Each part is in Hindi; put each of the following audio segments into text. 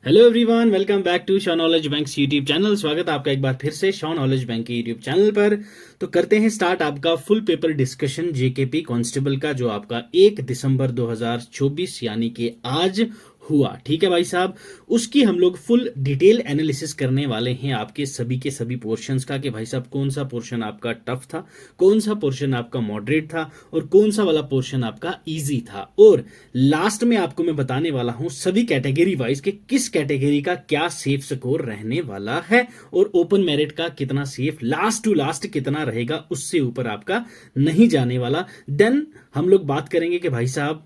Hello everyone, welcome back to Shaw knowledge bank YouTube channel. स्वागत है आपका एक बार फिर से शॉ नॉलेज बैंक के यूट्यूब चैनल पर। तो करते हैं स्टार्ट आपका full paper discussion JKP constable का, जो आपका 1 दिसंबर 2024 यानी कि आज हुआ। ठीक है भाई साहब, उसकी हम लोग फुल डिटेल एनालिसिस करने वाले हैं आपके सभी के सभी पोर्शंस का, कि भाई साहब कौन सा पोर्शन आपका टफ था, कौन सा पोर्शन आपका मॉडरेट था और कौन सा वाला पोर्शन आपका इजी था। और लास्ट में आपको मैं बताने वाला हूं सभी कैटेगरी वाइज के किस कैटेगरी का क्या सेफ स्कोर रहने वाला है और ओपन मेरिट का कितना सेफ लास्ट टू लास्ट कितना रहेगा, उससे ऊपर आपका नहीं जाने वाला। देन हम लोग बात करेंगे कि भाई साहब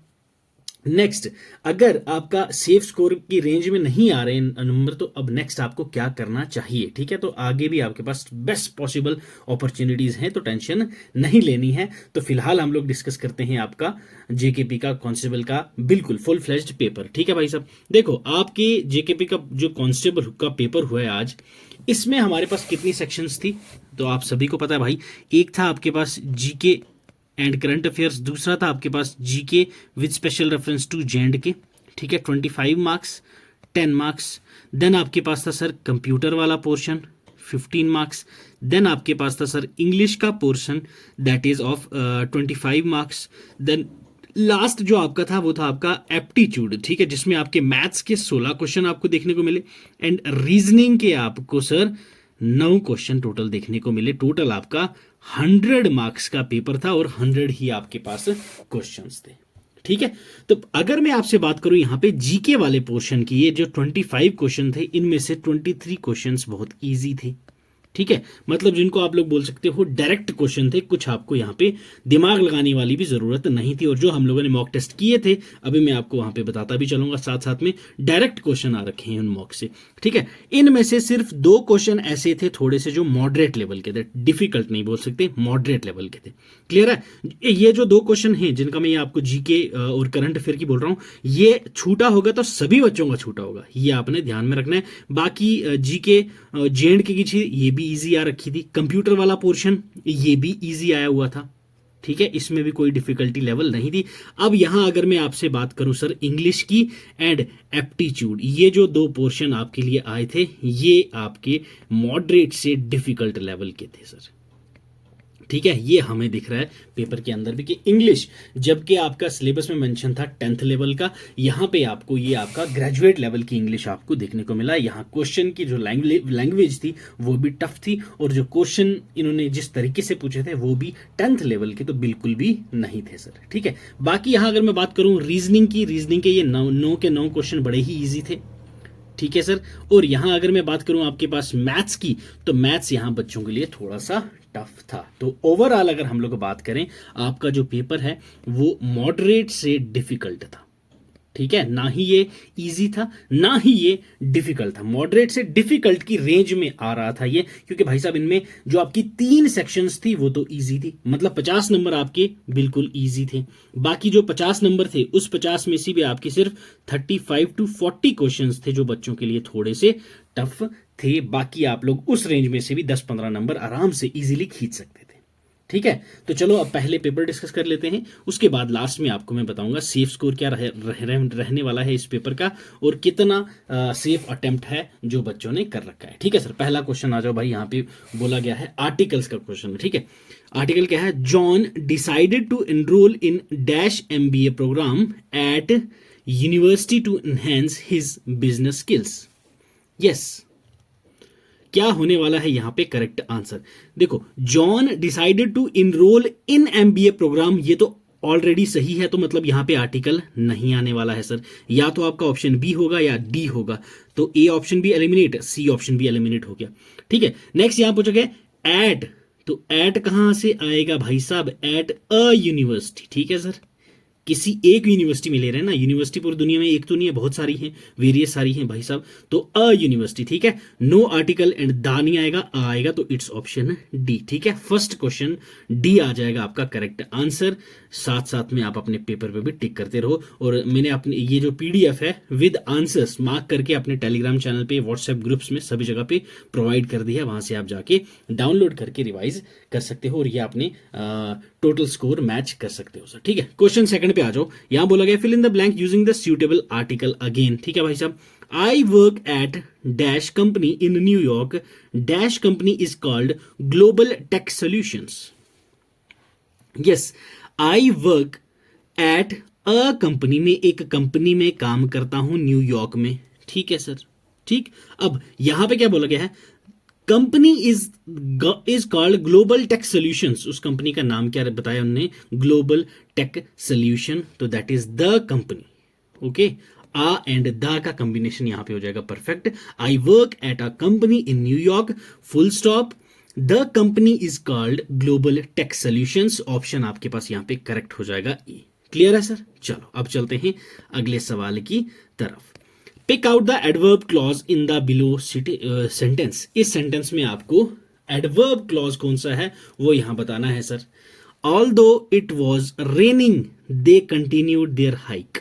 नेक्स्ट, अगर आपका सेफ स्कोर की रेंज में नहीं आ रहे नंबर, तो अब नेक्स्ट आपको क्या करना चाहिए। ठीक है, तो आगे भी आपके पास बेस्ट पॉसिबल अपॉर्चुनिटीज हैं, तो टेंशन नहीं लेनी है। तो फिलहाल हम लोग डिस्कस करते हैं आपका जेकेपी का कांस्टेबल का बिल्कुल फुल फ्लेज्ड पेपर। ठीक है भाई साहब, देखो आपके जेकेपी का जो कांस्टेबल का पेपर हुआ है आज, इसमें हमारे पास कितनी सेक्शंस थी तो आप सभी को पता है भाई। एक था आपके पास जीके एंड करंट अफेयर्स, दूसरा था आपके पास GK with special reference to J and K. ठीक है, 25 मार्क्स, 10 मार्क्स। देन आपके पास था सर कंप्यूटर वाला पोर्शन, 15 मार्क्स। देन आपके पास था सर इंग्लिश का portion, that is of 25 marks. Then last जो आपका था वो था आपका एप्टीट्यूड। ठीक है, जिसमें आपके मैथ्स के 16 क्वेश्चन आपको देखने को मिले एंड रीजनिंग के आपको सर 9 क्वेश्चन टोटल देखने को मिले। टोटल आपका 100 मार्क्स का पेपर था और 100 ही आपके पास क्वेश्चंस थे। ठीक है, तो अगर मैं आपसे बात करूं यहां पे जीके वाले पोर्शन की, ये जो 25 क्वेश्चन थे इनमें से 23 क्वेश्चंस बहुत इजी थे। ठीक है, मतलब जिनको आप लोग बोल सकते हो डायरेक्ट क्वेश्चन थे, कुछ आपको यहाँ पे दिमाग लगाने वाली भी जरूरत नहीं थी। और जो हम लोगों ने मॉक टेस्ट किए थे अभी मैं आपको वहां पे बताता भी चलूंगा, साथ साथ में डायरेक्ट क्वेश्चन आ रखे हैं उन मॉक से। ठीक है, इनमें से सिर्फ 2 क्वेश्चन ऐसे थे थोड़े से जो मॉडरेट लेवल के थे, डिफिकल्ट नहीं बोल सकते, मॉडरेट लेवल के थे। क्लियर है, ये जो 2 क्वेश्चन हैं जिनका मैं आपको जीके और करंट अफेयर की बोल रहा हूं, ये छूटा होगा तो सभी बच्चों का छूटा होगा, ये आपने ध्यान में रखना है। बाकी जीके जेएंडके की चीज ये भी इजी आ रखी थी, कंप्यूटर वाला पोर्शन ये भी इजी आया हुआ था। ठीक है, इसमें भी कोई डिफिकल्टी लेवल नहीं थी। अब यहां अगर मैं आपसे बात करूं सर इंग्लिश की एंड एप्टीट्यूड, ये जो 2 पोर्शन आपके लिए आए थे ये आपके मॉडरेट से डिफिकल्ट लेवल के थे सर। ठीक है, ये हमें दिख रहा है पेपर के अंदर भी कि इंग्लिश, जबकि आपका सिलेबस में मेंशन था 10th लेवल का, यहां पे आपको ये आपका ग्रेजुएट लेवल की इंग्लिश आपको देखने को मिला। यहां क्वेश्चन की जो लैंग्वेज थी वो भी टफ थी और जो क्वेश्चन इन्होंने जिस तरीके से पूछे थे वो भी 10th लेवल के तो बिल्कुल भी नहीं थे सर। ठीक है, बाकी यहां अगर मैं बात करूं रीजनिंग की, रीजनिंग के ये 9 के 9 क्वेश्चन बड़े ही ईजी थे। ठीक है सर, और यहां अगर मैं बात करूं आपके पास मैथ्स की, तो मैथ्स यहां बच्चों के लिए थोड़ा सा टफ था। तो ओवरऑल अगर हम लोग बात करें, आपका जो पेपर है वो मॉडरेट से डिफिकल्ट था। ठीक है, ना ही ये इजी था ना ही ये डिफिकल्ट था, मॉडरेट से डिफिकल्ट की रेंज में आ रहा था ये, क्योंकि भाई साहब इनमें जो आपकी 3 सेक्शंस थी वो तो इजी थी, मतलब 50 नंबर आपके बिल्कुल इजी थे। बाकी जो 50 नंबर थे उस 50 में से भी आपके सिर्फ 35 to 40 क्वेश्चंस थे जो बच्चों के लिए थोड़े से टफ थे। बाकी आप लोग उस रेंज में से भी 10-15 नंबर आराम से इजीली खींच सकते थे। ठीक है, तो चलो अब पहले पेपर डिस्कस कर लेते हैं, उसके बाद लास्ट में आपको मैं बताऊंगा सेफ स्कोर क्या रहने वाला है इस पेपर का और कितना सेफ अटेम्प्ट है जो बच्चों ने कर रखा है। ठीक है सर, पहला क्वेश्चन आ जाओ भाई। यहाँ पे बोला गया है आर्टिकल्स का क्वेश्चन है। ठीक है, आर्टिकल क्या है, John decided to enrol in dash MBA programme at university to enhance his business skills. Yes, क्या होने वाला है यहां पे करेक्ट आंसर। देखो, John decided to enrol in MBA programme, ये तो ऑलरेडी सही है, तो मतलब यहां पे आर्टिकल नहीं आने वाला है सर। या तो आपका ऑप्शन बी होगा या डी होगा, तो ए ऑप्शन भी एलिमिनेट, सी ऑप्शन भी एलिमिनेट हो गया। ठीक है, नेक्स्ट यहां पूछा गया एट, तो एट कहां से आएगा भाई साहब, एट अ यूनिवर्सिटी। ठीक है सर, किसी एक यूनिवर्सिटी में ले रहे हैं ना, यूनिवर्सिटी पूरी दुनिया में एक तो नहीं है, बहुत सारी हैं, वेरियस सारी हैं भाई साहब, तो अ यूनिवर्सिटी। ठीक है, नो आर्टिकल एंड दा नहीं आएगा, आ आएगा, तो इट्स ऑप्शन डी। ठीक है, फर्स्ट क्वेश्चन डी आ जाएगा आपका करेक्ट आंसर। साथ साथ में आप अपने पेपर पे भी टिक करते रहो। और मैंने अपने ये जो PDF है विद आंसर्स मार्क करके अपने टेलीग्राम चैनल पे, व्हाट्सएप ग्रुप्स में, सभी जगह पे प्रोवाइड कर दी है। वहां से आप जाके डाउनलोड करके रिवाइज कर सकते हो और ये अपने टोटल स्कोर मैच कर सकते हो सर। ठीक है, क्वेश्चन सेकंड पे आ जाओ। यहां बोला गया fill in the blank using the suitable article again. ठीक है भाई साहब, I work at dash company in New York. Dash company is called Global Tech Solutions. Yes, I work at a company में, एक कंपनी में काम करता हूं न्यूयॉर्क में। ठीक है सर, ठीक। अब यहां पे क्या बोला गया है, company is called global tech solutions. उस कंपनी का नाम क्या बताया उन्होंने, ग्लोबल टेक सॉल्यूशन। तो that is the company. Okay, uh and the का कॉम्बिनेशन यहां पे हो जाएगा perfect. I work at a company in New York, full stop, the company is called global tech solutions. Option आपके पास यहां पे करेक्ट हो जाएगा ए। क्लियर है सर? चलो अब चलते हैं अगले सवाल की तरफ। Pick out the adverb clause in the below sentence. इस सेंटेंस में आपको एडवर्ब क्लॉज कौन सा है वो यहां बताना है sir. Although it was raining they continued their hike.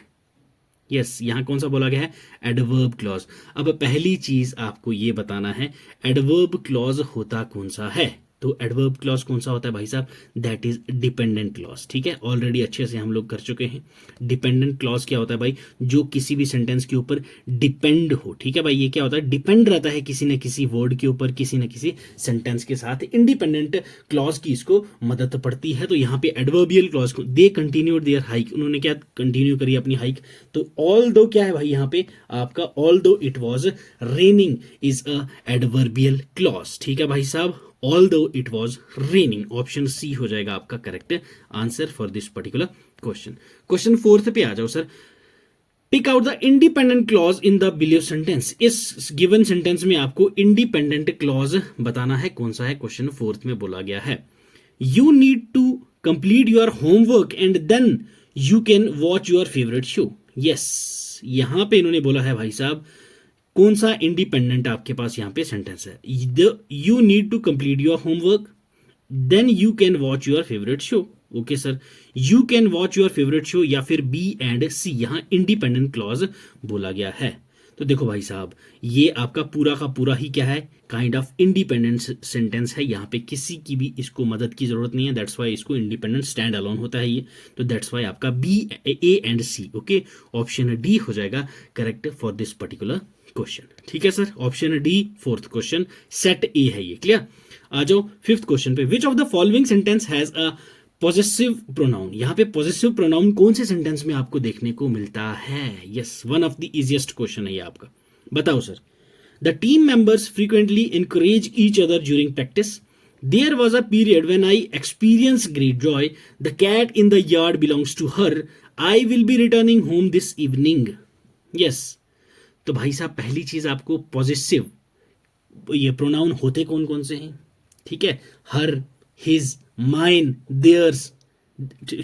Yes, यहां कौन सा बोला गया है, एडवर्ब क्लॉज। अब पहली चीज आपको ये बताना है एडवर्ब क्लॉज होता कौन सा है। तो एडवर्ब क्लॉज कौन सा होता है भाई साहब, दैट इज डिपेंडेंट क्लॉज। ठीक है, ऑलरेडी अच्छे से हम लोग कर चुके हैं। डिपेंडेंट क्लॉज क्या होता है भाई, जो किसी भी सेंटेंस के ऊपर डिपेंड हो। ठीक है भाई, ये क्या होता है, डिपेंड रहता है किसी न किसी वर्ड के ऊपर, किसी न किसी सेंटेंस के साथ। इंडिपेंडेंट क्लॉज की इसको मदद पड़ती है। तो यहाँ पे एडवर्बियल क्लॉज को, दे कंटिन्यूड देयर हाइक, उन्होंने क्या कंटिन्यू करी अपनी हाइक। तो ऑल दो क्या है भाई यहाँ पे आपका, although it was raining is a adverbial clause. ठीक है भाई साहब, although it was raining, option C हो जाएगा आपका correct answer for this particular question. Question fourth पे आ जाओ sir. Pick out the independent clause in the below sentence. इस गिवन सेंटेंस में आपको इंडिपेंडेंट क्लॉज बताना है कौन सा है। क्वेश्चन फोर्थ में बोला गया है you need to complete your homework and then you can watch your favourite show. Yes, यहां पे इन्होंने बोला है भाई साहब कौन सा इंडिपेंडेंट आपके पास यहां पे सेंटेंस है। You need to complete your homework then you can watch your favourite show. Okay sir, you can watch your favourite show या फिर बी एंड सी, यहां इंडिपेंडेंट क्लॉज बोला गया है। तो देखो भाई साहब, ये आपका पूरा का पूरा ही क्या है, काइंड ऑफ इंडिपेंडेंट सेंटेंस है। यहाँ पे किसी की भी इसको मदद की जरूरत नहीं है, दैट्स वाई इसको इंडिपेंडेंट स्टैंड अलोन होता है ये। तो दैट्स वाई आपका B, A and C. Okay, option D हो जाएगा correct for this particular question. ठीक है sir, option D fourth question set A है ये। क्लियर? आ जाओ फिफ्थ क्वेश्चन पे। Which of the following sentence has a possessive pronoun. यहां पे पॉजेसिव प्रोनाउन कौन से सेंटेंस में आपको देखने को मिलता है। Yes, one of the easiest question है ये आपका। बताओ sir. The team members frequently encourage each other during practice. There was a period when I experienced great joy. The cat in the yard belongs to her. I will be returning home this evening. Yes. तो भाई साहब पहली चीज आपको पॉजेसिव ये प्रोनाउन होते कौन कौन से हैं। ठीक है, हर, हिज, माइन, देयर्स।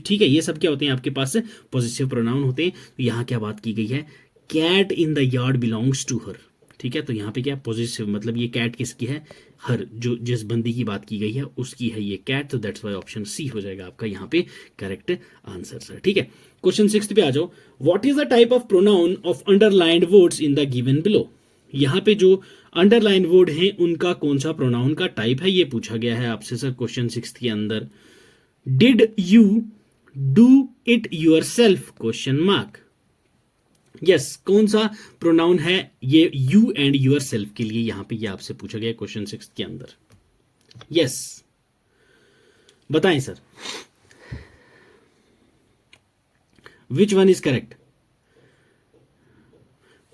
ठीक है, ये सब क्या होते हैं आपके पास पॉजेसिव प्रोनाउन होते हैं। तो यहां क्या बात की गई है, cat in the yard belongs to her. ठीक है, तो यहाँ पे क्या पॉजिटिव, मतलब ये कैट किसकी है, हर, जो जिस बंदी की बात की गई है उसकी है ये कैट। तो दैट्स वाई ऑप्शन सी हो जाएगा आपका यहाँ पे करेक्ट आंसर सर। ठीक है, क्वेश्चन सिक्स्थ पे आ जाओ। What is the type of pronoun of underlined words in the given below. यहाँ पे जो अंडरलाइन वर्ड है उनका कौन सा प्रोनाउन का टाइप है ये पूछा गया है आपसे सर क्वेश्चन सिक्स्थ के अंदर। Did you do it yourself, question mark. Yes, कौन सा प्रोनाउन है ये यू एंड यूर सेल्फ के लिए, यहां पे ये आपसे पूछा गया क्वेश्चन सिक्स के अंदर। यस, बताएं sir which one is correct.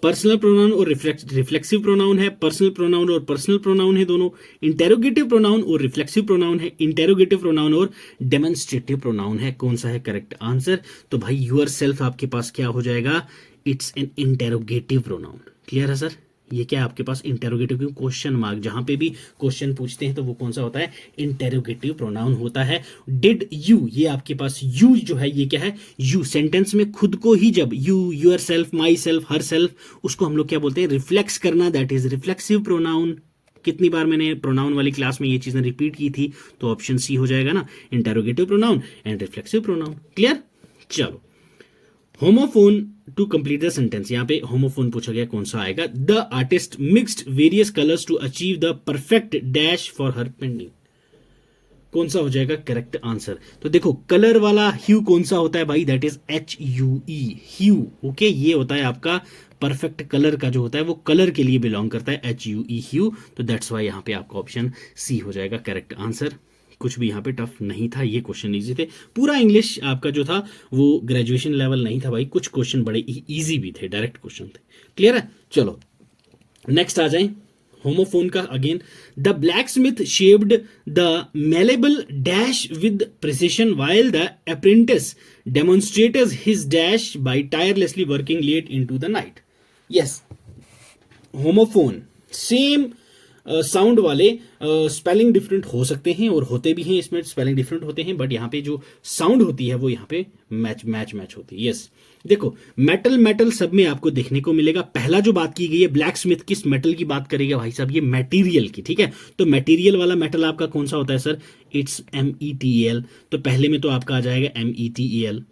Personal pronoun और रिफ्लेक्सिव प्रोनाउन है, पर्सनल प्रोनाउन और पर्सनल प्रोनाउन है दोनों। इंटेरोगेटिव प्रोनाउन और रिफ्लेक्सिव प्रोनाउन है, इंटेरोगेटिव प्रोनाउन और डेमोन्स्ट्रेटिव प्रोनाउन है। कौन सा है करेक्ट आंसर। तो भाई यूर सेल्फ आपके पास क्या हो जाएगा, it's an interrogative pronoun. Clear है सर, ये क्या है आपके पास इंटेरोगेटिव क्वेश्चन मार्क, जहां पे भी क्वेश्चन पूछते हैं तो वो कौन सा होता है, इंटेरोगेटिव प्रोनाउन होता है। डिड यू, ये आपके पास यू जो है ये क्या है, यू सेंटेंस में खुद को ही जब you, yourself, myself, herself, उसको हम लोग क्या बोलते हैं, रिफ्लेक्स करना, दैट इज रिफ्लेक्सिव प्रोनाउन। कितनी बार मैंने प्रोनाउन वाली क्लास में ये चीजें रिपीट की थी, तो ऑप्शन सी हो जाएगा ना, interrogative pronoun and reflexive pronoun. Clear? चलो, homophone to complete the sentence, यहां पे होमोफोन पूछा गया, कौन सा आएगा? The artist mixed various colours to achieve the perfect dash for her painting, कौन सा हो जाएगा करेक्ट आंसर? तो देखो, कलर वाला ह्यू कौन सा होता है भाई? That is HUE, hue. Okay, ये होता है आपका परफेक्ट कलर का जो होता है, वो कलर के लिए बिलोंग करता है, HUE, ह्यू। तो दैट्स वाई यहां पे आपका ऑप्शन सी हो जाएगा करेक्ट आंसर। कुछ भी यहाँ पे टफ नहीं था, ये क्वेश्चन इजी थे। पूरा इंग्लिश आपका जो था वो ग्रेजुएशन लेवल नहीं था भाई, कुछ क्वेश्चन बड़े इजी भी थे, डायरेक्ट क्वेश्चन थे। क्लियर है? चलो नेक्स्ट आ जाए होमोफोन का again. The blacksmith shaped the malleable dash with precision while the apprentice demonstrated his dash by tirelessly working late into the night. Yes, homophone same sound वाले स्पेलिंग डिफरेंट हो सकते हैं और होते भी हैं, इसमें स्पेलिंग डिफरेंट होते हैं, बट यहाँ पे जो साउंड होती है वो यहाँ पे मैच होती है। यस, देखो मेटल मेटल सब में आपको देखने को मिलेगा। पहला जो बात की गई है, ब्लैक स्मिथ किस मेटल की बात करेगा भाई साहब? ये मटेरियल की, ठीक है। तो मटेरियल वाला मेटल आपका कौन सा होता है सर? It's METAL। तो पहले में तो आपका आ जाएगा METAL।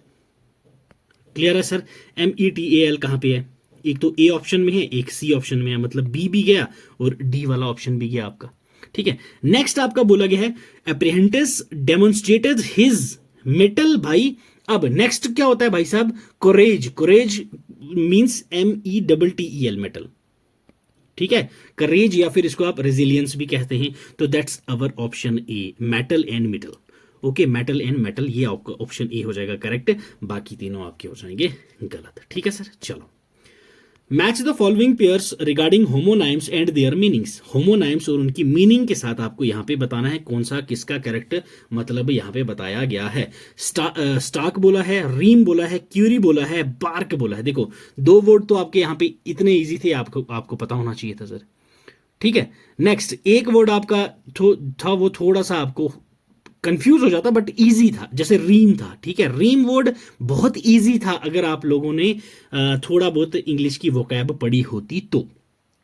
क्लियर है सर? METAL कहां पे है? एक तो ए ऑप्शन में है, एक सी ऑप्शन में है, मतलब बी भी गया और डी वाला ऑप्शन भी गया आपका। ठीक है, नेक्स्ट आपका बोला गया है अप्रेंटिस डेमोन्स्ट्रेटेड हिज मेटल। भाई अब नेक्स्ट क्या होता है भाई साहब? कोरेज। कोरेज मींस METTEL, मेटल। ठीक है, करेज या फिर इसको आप रेजिलियंस भी कहते हैं। तो that's our option A, metal and metal. Okay, metal and metal, ये आपका ऑप्शन ए हो जाएगा करेक्ट, बाकी तीनों आपके हो जाएंगे गलत। ठीक है सर, चलो match the following pairs regarding homonyms and their meanings. Homonyms और उनकी मीनिंग के साथ आपको यहां पे बताना है कौन सा किसका करेक्ट मतलब यहां पे बताया गया है। स्टाक बोला है, रीम बोला है, क्यूरी बोला है, बार्क बोला है। देखो दो वर्ड तो आपके यहां पे इतने इजी थे, आपको पता होना चाहिए था सर। ठीक है, नेक्स्ट एक वर्ड आपका था वो थोड़ा सा आपको कंफ्यूज हो जाता, बट इजी था, जैसे रीम था। ठीक है, रीम वर्ड बहुत इजी था अगर आप लोगों ने थोड़ा बहुत इंग्लिश की वोकैब पढ़ी होती तो।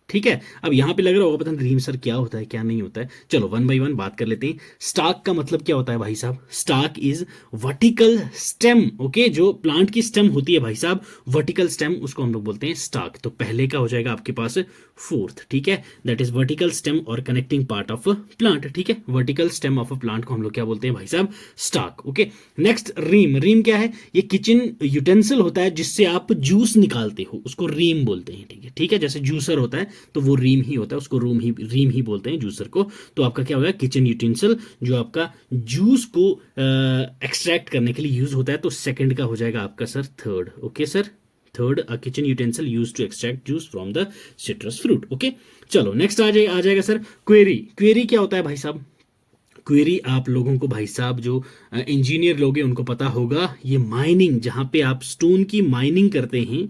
ठीक है, अब यहां पे लग रहा होगा पता नहीं रीम सर क्या होता है क्या नहीं होता है। चलो वन बाय वन बात कर लेते हैं। स्टाक का मतलब क्या होता है भाई साहब? Stock is vertical stem. Okay, जो प्लांट की स्टेम होती है भाई साहब, वर्टिकल स्टेम, उसको हम लोग बोलते हैं स्टाक। तो पहले का हो जाएगा आपके पास फोर्थ। ठीक है, दैट इज वर्टिकल स्टेम और कनेक्टिंग पार्ट ऑफ प्लांट। ठीक है, vertical stem of a plant को हम लोग क्या बोलते हैं भाई साहब? Stalk. Okay, next ream. Ream क्या है? ये किचन यूटेंसिल होता है जिससे आप जूस निकालते हो, उसको रीम बोलते हैं। ठीक है, ठीक है, जैसे जूसर होता है तो वो रीम ही होता है, उसको रीम ही बोलते हैं जूसर को। तो आपका क्या होगा? किचन यूटेंसिल, जो आपका जूस को एक्सट्रैक्ट करने के लिए यूज होता है। तो सेकंड का हो जाएगा आपका sir third. Okay sir, third, a kitchen utensil use to extract juice from the citrus fruit. Okay, चलो नेक्स्ट आ जाएगा सर क्वेरी। क्वेरी क्या होता है भाई साहब? क्वेरी आप लोगों को भाई साहब जो इंजीनियर लोग हैं उनको पता होगा, ये माइनिंग, जहां पे आप स्टोन की माइनिंग करते हैं,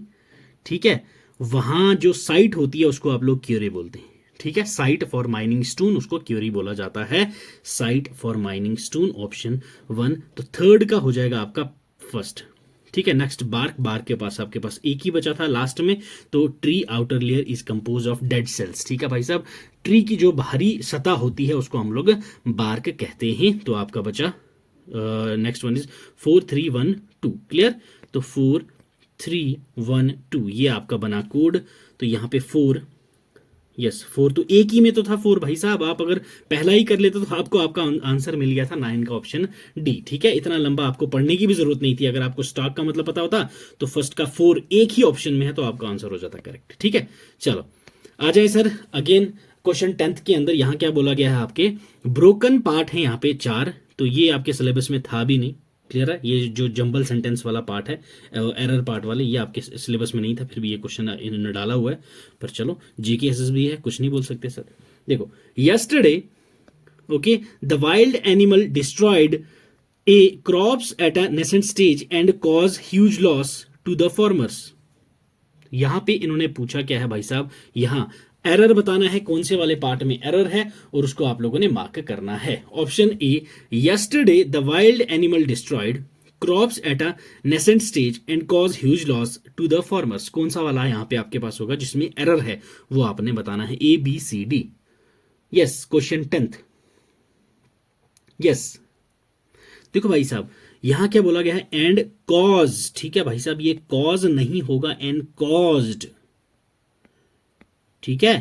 ठीक है, वहां जो साइट होती है उसको आप लोग क्यूरी बोलते हैं। ठीक है, साइट फॉर माइनिंग स्टोन, उसको क्यूरी बोला जाता है। Site for mining stone, option 1। तो थर्ड का हो जाएगा आपका फर्स्ट। ठीक है, नेक्स्ट बार्क। बार्क के पास आपके पास एक ही बचा था लास्ट में। तो tree outer layer is compose of dead cells. ठीक है भाई साहब, ट्री की जो बाहरी सतह होती है उसको हम लोग बार्क कहते हैं। तो आपका बचा नेक्स्ट वन इज 4 3 1 2। क्लियर? तो 4 3 1 2 ये आपका बना कोड। तो यहां पे 4, यस 4 तो एक ही में तो था 4 भाई साहब। आप अगर पहला ही कर लेते तो आपको आपका आंसर मिल गया था 9 का ऑप्शन डी। ठीक है, इतना लंबा आपको पढ़ने की भी जरूरत नहीं थी। अगर आपको स्टॉक का मतलब पता होता तो फर्स्ट का 4 एक ही ऑप्शन में है तो आपका आंसर हो जाता करेक्ट। ठीक है, चलो आ जाए सर अगेन क्वेश्चन 10th के अंदर। यहां क्या बोला गया है? आपके ब्रोकन पार्ट है यहाँ पे 4। तो ये आपके सिलेबस में था भी नहीं। क्लियर है? ये जो जंबल सेंटेंस वाला पार्ट है, एरर पार्ट वाले, ये आपके सिलेबस में नहीं था, फिर भी ये क्वेश्चन इन्होंने डाला हुआ है। पर चलो जीके एसएसबी है, कुछ नहीं बोल सकते सर। देखो, yesterday okay the wild animal destroyed a crops at a nascent stage and cause huge loss to the farmers. यहां पे इन्होंने पूछा क्या है भाई साहब? यहां एरर बताना है, कौन से वाले पार्ट में एरर है और उसको आप लोगों ने मार्क करना है। Option A, yesterday the wild animal destroyed crops at a nascent stage and cause huge loss to the farmers. कौन सा वाला यहां पे आपके पास होगा जिसमें एरर है वो आपने बताना है, A B C D। Yes, question 10th। Yes, देखो भाई साहब यहां क्या बोला गया है, एंड कॉज। ठीक है भाई साहब, ये कॉज नहीं होगा, एंड कॉज्ड। ठीक है,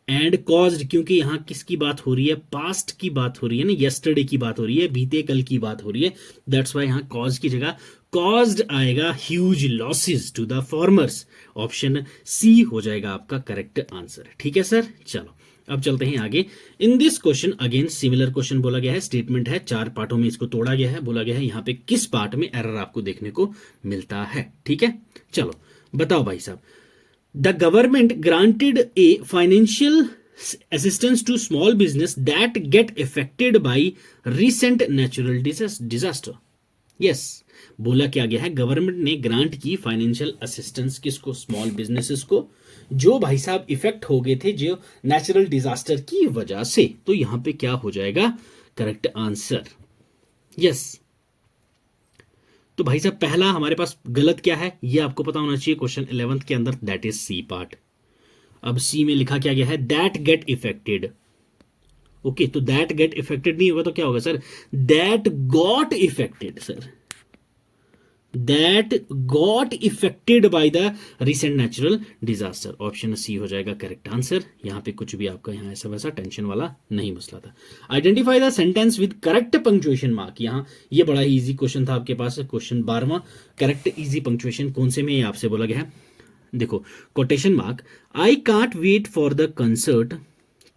एंड कॉज्ड, क्योंकि यहां किसकी बात हो रही है, पास्ट की बात हो रही है ना, यस्टरडे की बात हो रही है, बीते कल की बात हो रही है। दैट्स वाई यहां कॉज की जगह कॉज्ड आएगा, huge losses to the farmers. Option C हो जाएगा आपका करेक्ट आंसर। ठीक है सर, चलो अब चलते हैं आगे। In this question again similar question बोला गया है, स्टेटमेंट है, 4 पार्टों में इसको तोड़ा गया है। बोला गया है यहां पे किस पार्ट में एरर आपको देखने को मिलता है। ठीक है, चलो बताओ भाई साहब। The government granted a financial assistance to small business that get affected by recent natural disaster. Yes, बोला क्या गया है, गवर्नमेंट ने ग्रांट की फाइनेंशियल असिस्टेंस किसको, स्मॉल बिजनेसेस को, जो भाई साहब इफेक्ट हो गए थे जो नेचुरल डिजास्टर की वजह से। तो यहां पे क्या हो जाएगा करेक्ट आंसर। यस, तो भाई साहब पहला हमारे पास गलत क्या है ये आपको पता होना चाहिए क्वेश्चन 11th के अंदर, दैट इज सी पार्ट। अब सी में लिखा क्या गया है, दैट गेट इफेक्टेड। ओके, तो दैट गेट इफेक्टेड नहीं होगा तो क्या होगा sir, that got affected sir, that got affected by the recent natural disaster. Option C हो जाएगा करेक्ट आंसर। यहां पे कुछ भी आपका यहां ऐसा वैसा टेंशन वाला नहीं मसला था। Identify the sentence with correct punctuation mark. यहां ये बड़ा ही इजी क्वेश्चन था आपके पास, क्वेश्चन 12वां। करेक्ट इजी पंक्चुएशन कौन से में ये आपसे बोला गया है, देखो quotation mark, I can't wait for the concert.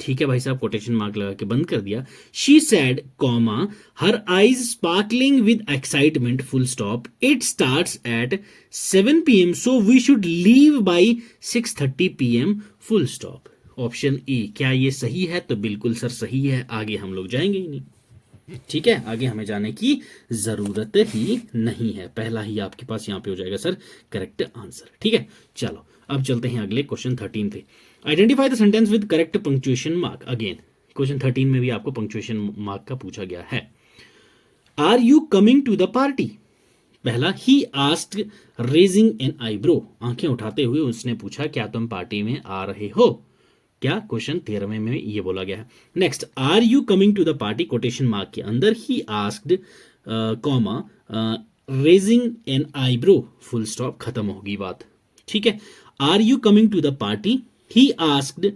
ठीक है भाई साहब, कोटेशन मार्क लगा के बंद कर दिया। She said comma her eyes sparkling with excitement full stop, it starts at 7 PM so we should leave by 6:30 PM full stop. Option A, क्या ये सही है, तो बिल्कुल सर सही है, आगे हम लोग जाएंगे ही नहीं। ठीक है, आगे हमें जाने की जरूरत ही नहीं है, पहला ही आपके पास यहां पे हो जाएगा सर करेक्ट आंसर। ठीक है, चलो अब चलते हैं अगले क्वेश्चन 13 पे। Identify the sentence with correct punctuation mark. Again question 13 में भी आपको पंक्चुएशन मार्क का पूछा गया है। Are you coming to the party, पहला ही आस्क्ड रेजिंग एन आईब्रो, आंखें उठाते हुए उसने पूछा क्या तुम पार्टी में आ रहे हो, क्या क्वेश्चन 13वें में ये बोला गया है। Next, are you coming to the party, quotation mark के अंदर he asked comma raising an eyebrow full stop, खत्म होगी बात। ठीक है, are you coming to the party, he asked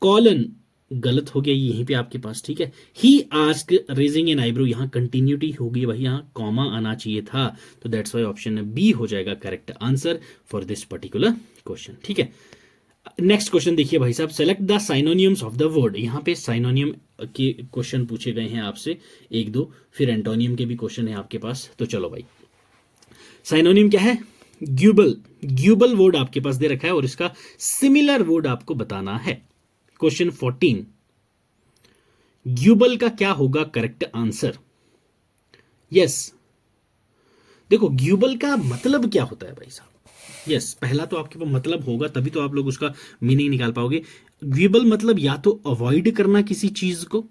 colon, गलत हो गया यहीं पे आपके पास। ठीक है, he asked raising an eyebrow, यहां कंटिन्यूटी होगी, वही यहां कॉमा आना चाहिए था, तो दैट्स वाई ऑप्शन बी हो जाएगा correct answer for this particular question. ठीक है, नेक्स्ट क्वेश्चन देखिए भाई साहब, select the synonyms of the word. यहां पे साइनोनियम के क्वेश्चन पूछे गए हैं आपसे 1-2, फिर एंटोनियम के भी क्वेश्चन है आपके पास। तो चलो भाई, साइनोनियम क्या है, ग्यूबल, ग्यूबल वर्ड आपके पास दे रखा है और इसका सिमिलर वर्ड आपको बताना है। क्वेश्चन 14, ग्यूबल का क्या होगा करेक्ट आंसर। यस, देखो ग्यूबल का मतलब क्या होता है भाई साहब। यस, पहला तो आपके पास मतलब होगा तभी तो आप लोग उसका मीनिंग निकाल पाओगे। ग्यूबल मतलब या तो अवॉइड करना किसी चीज को,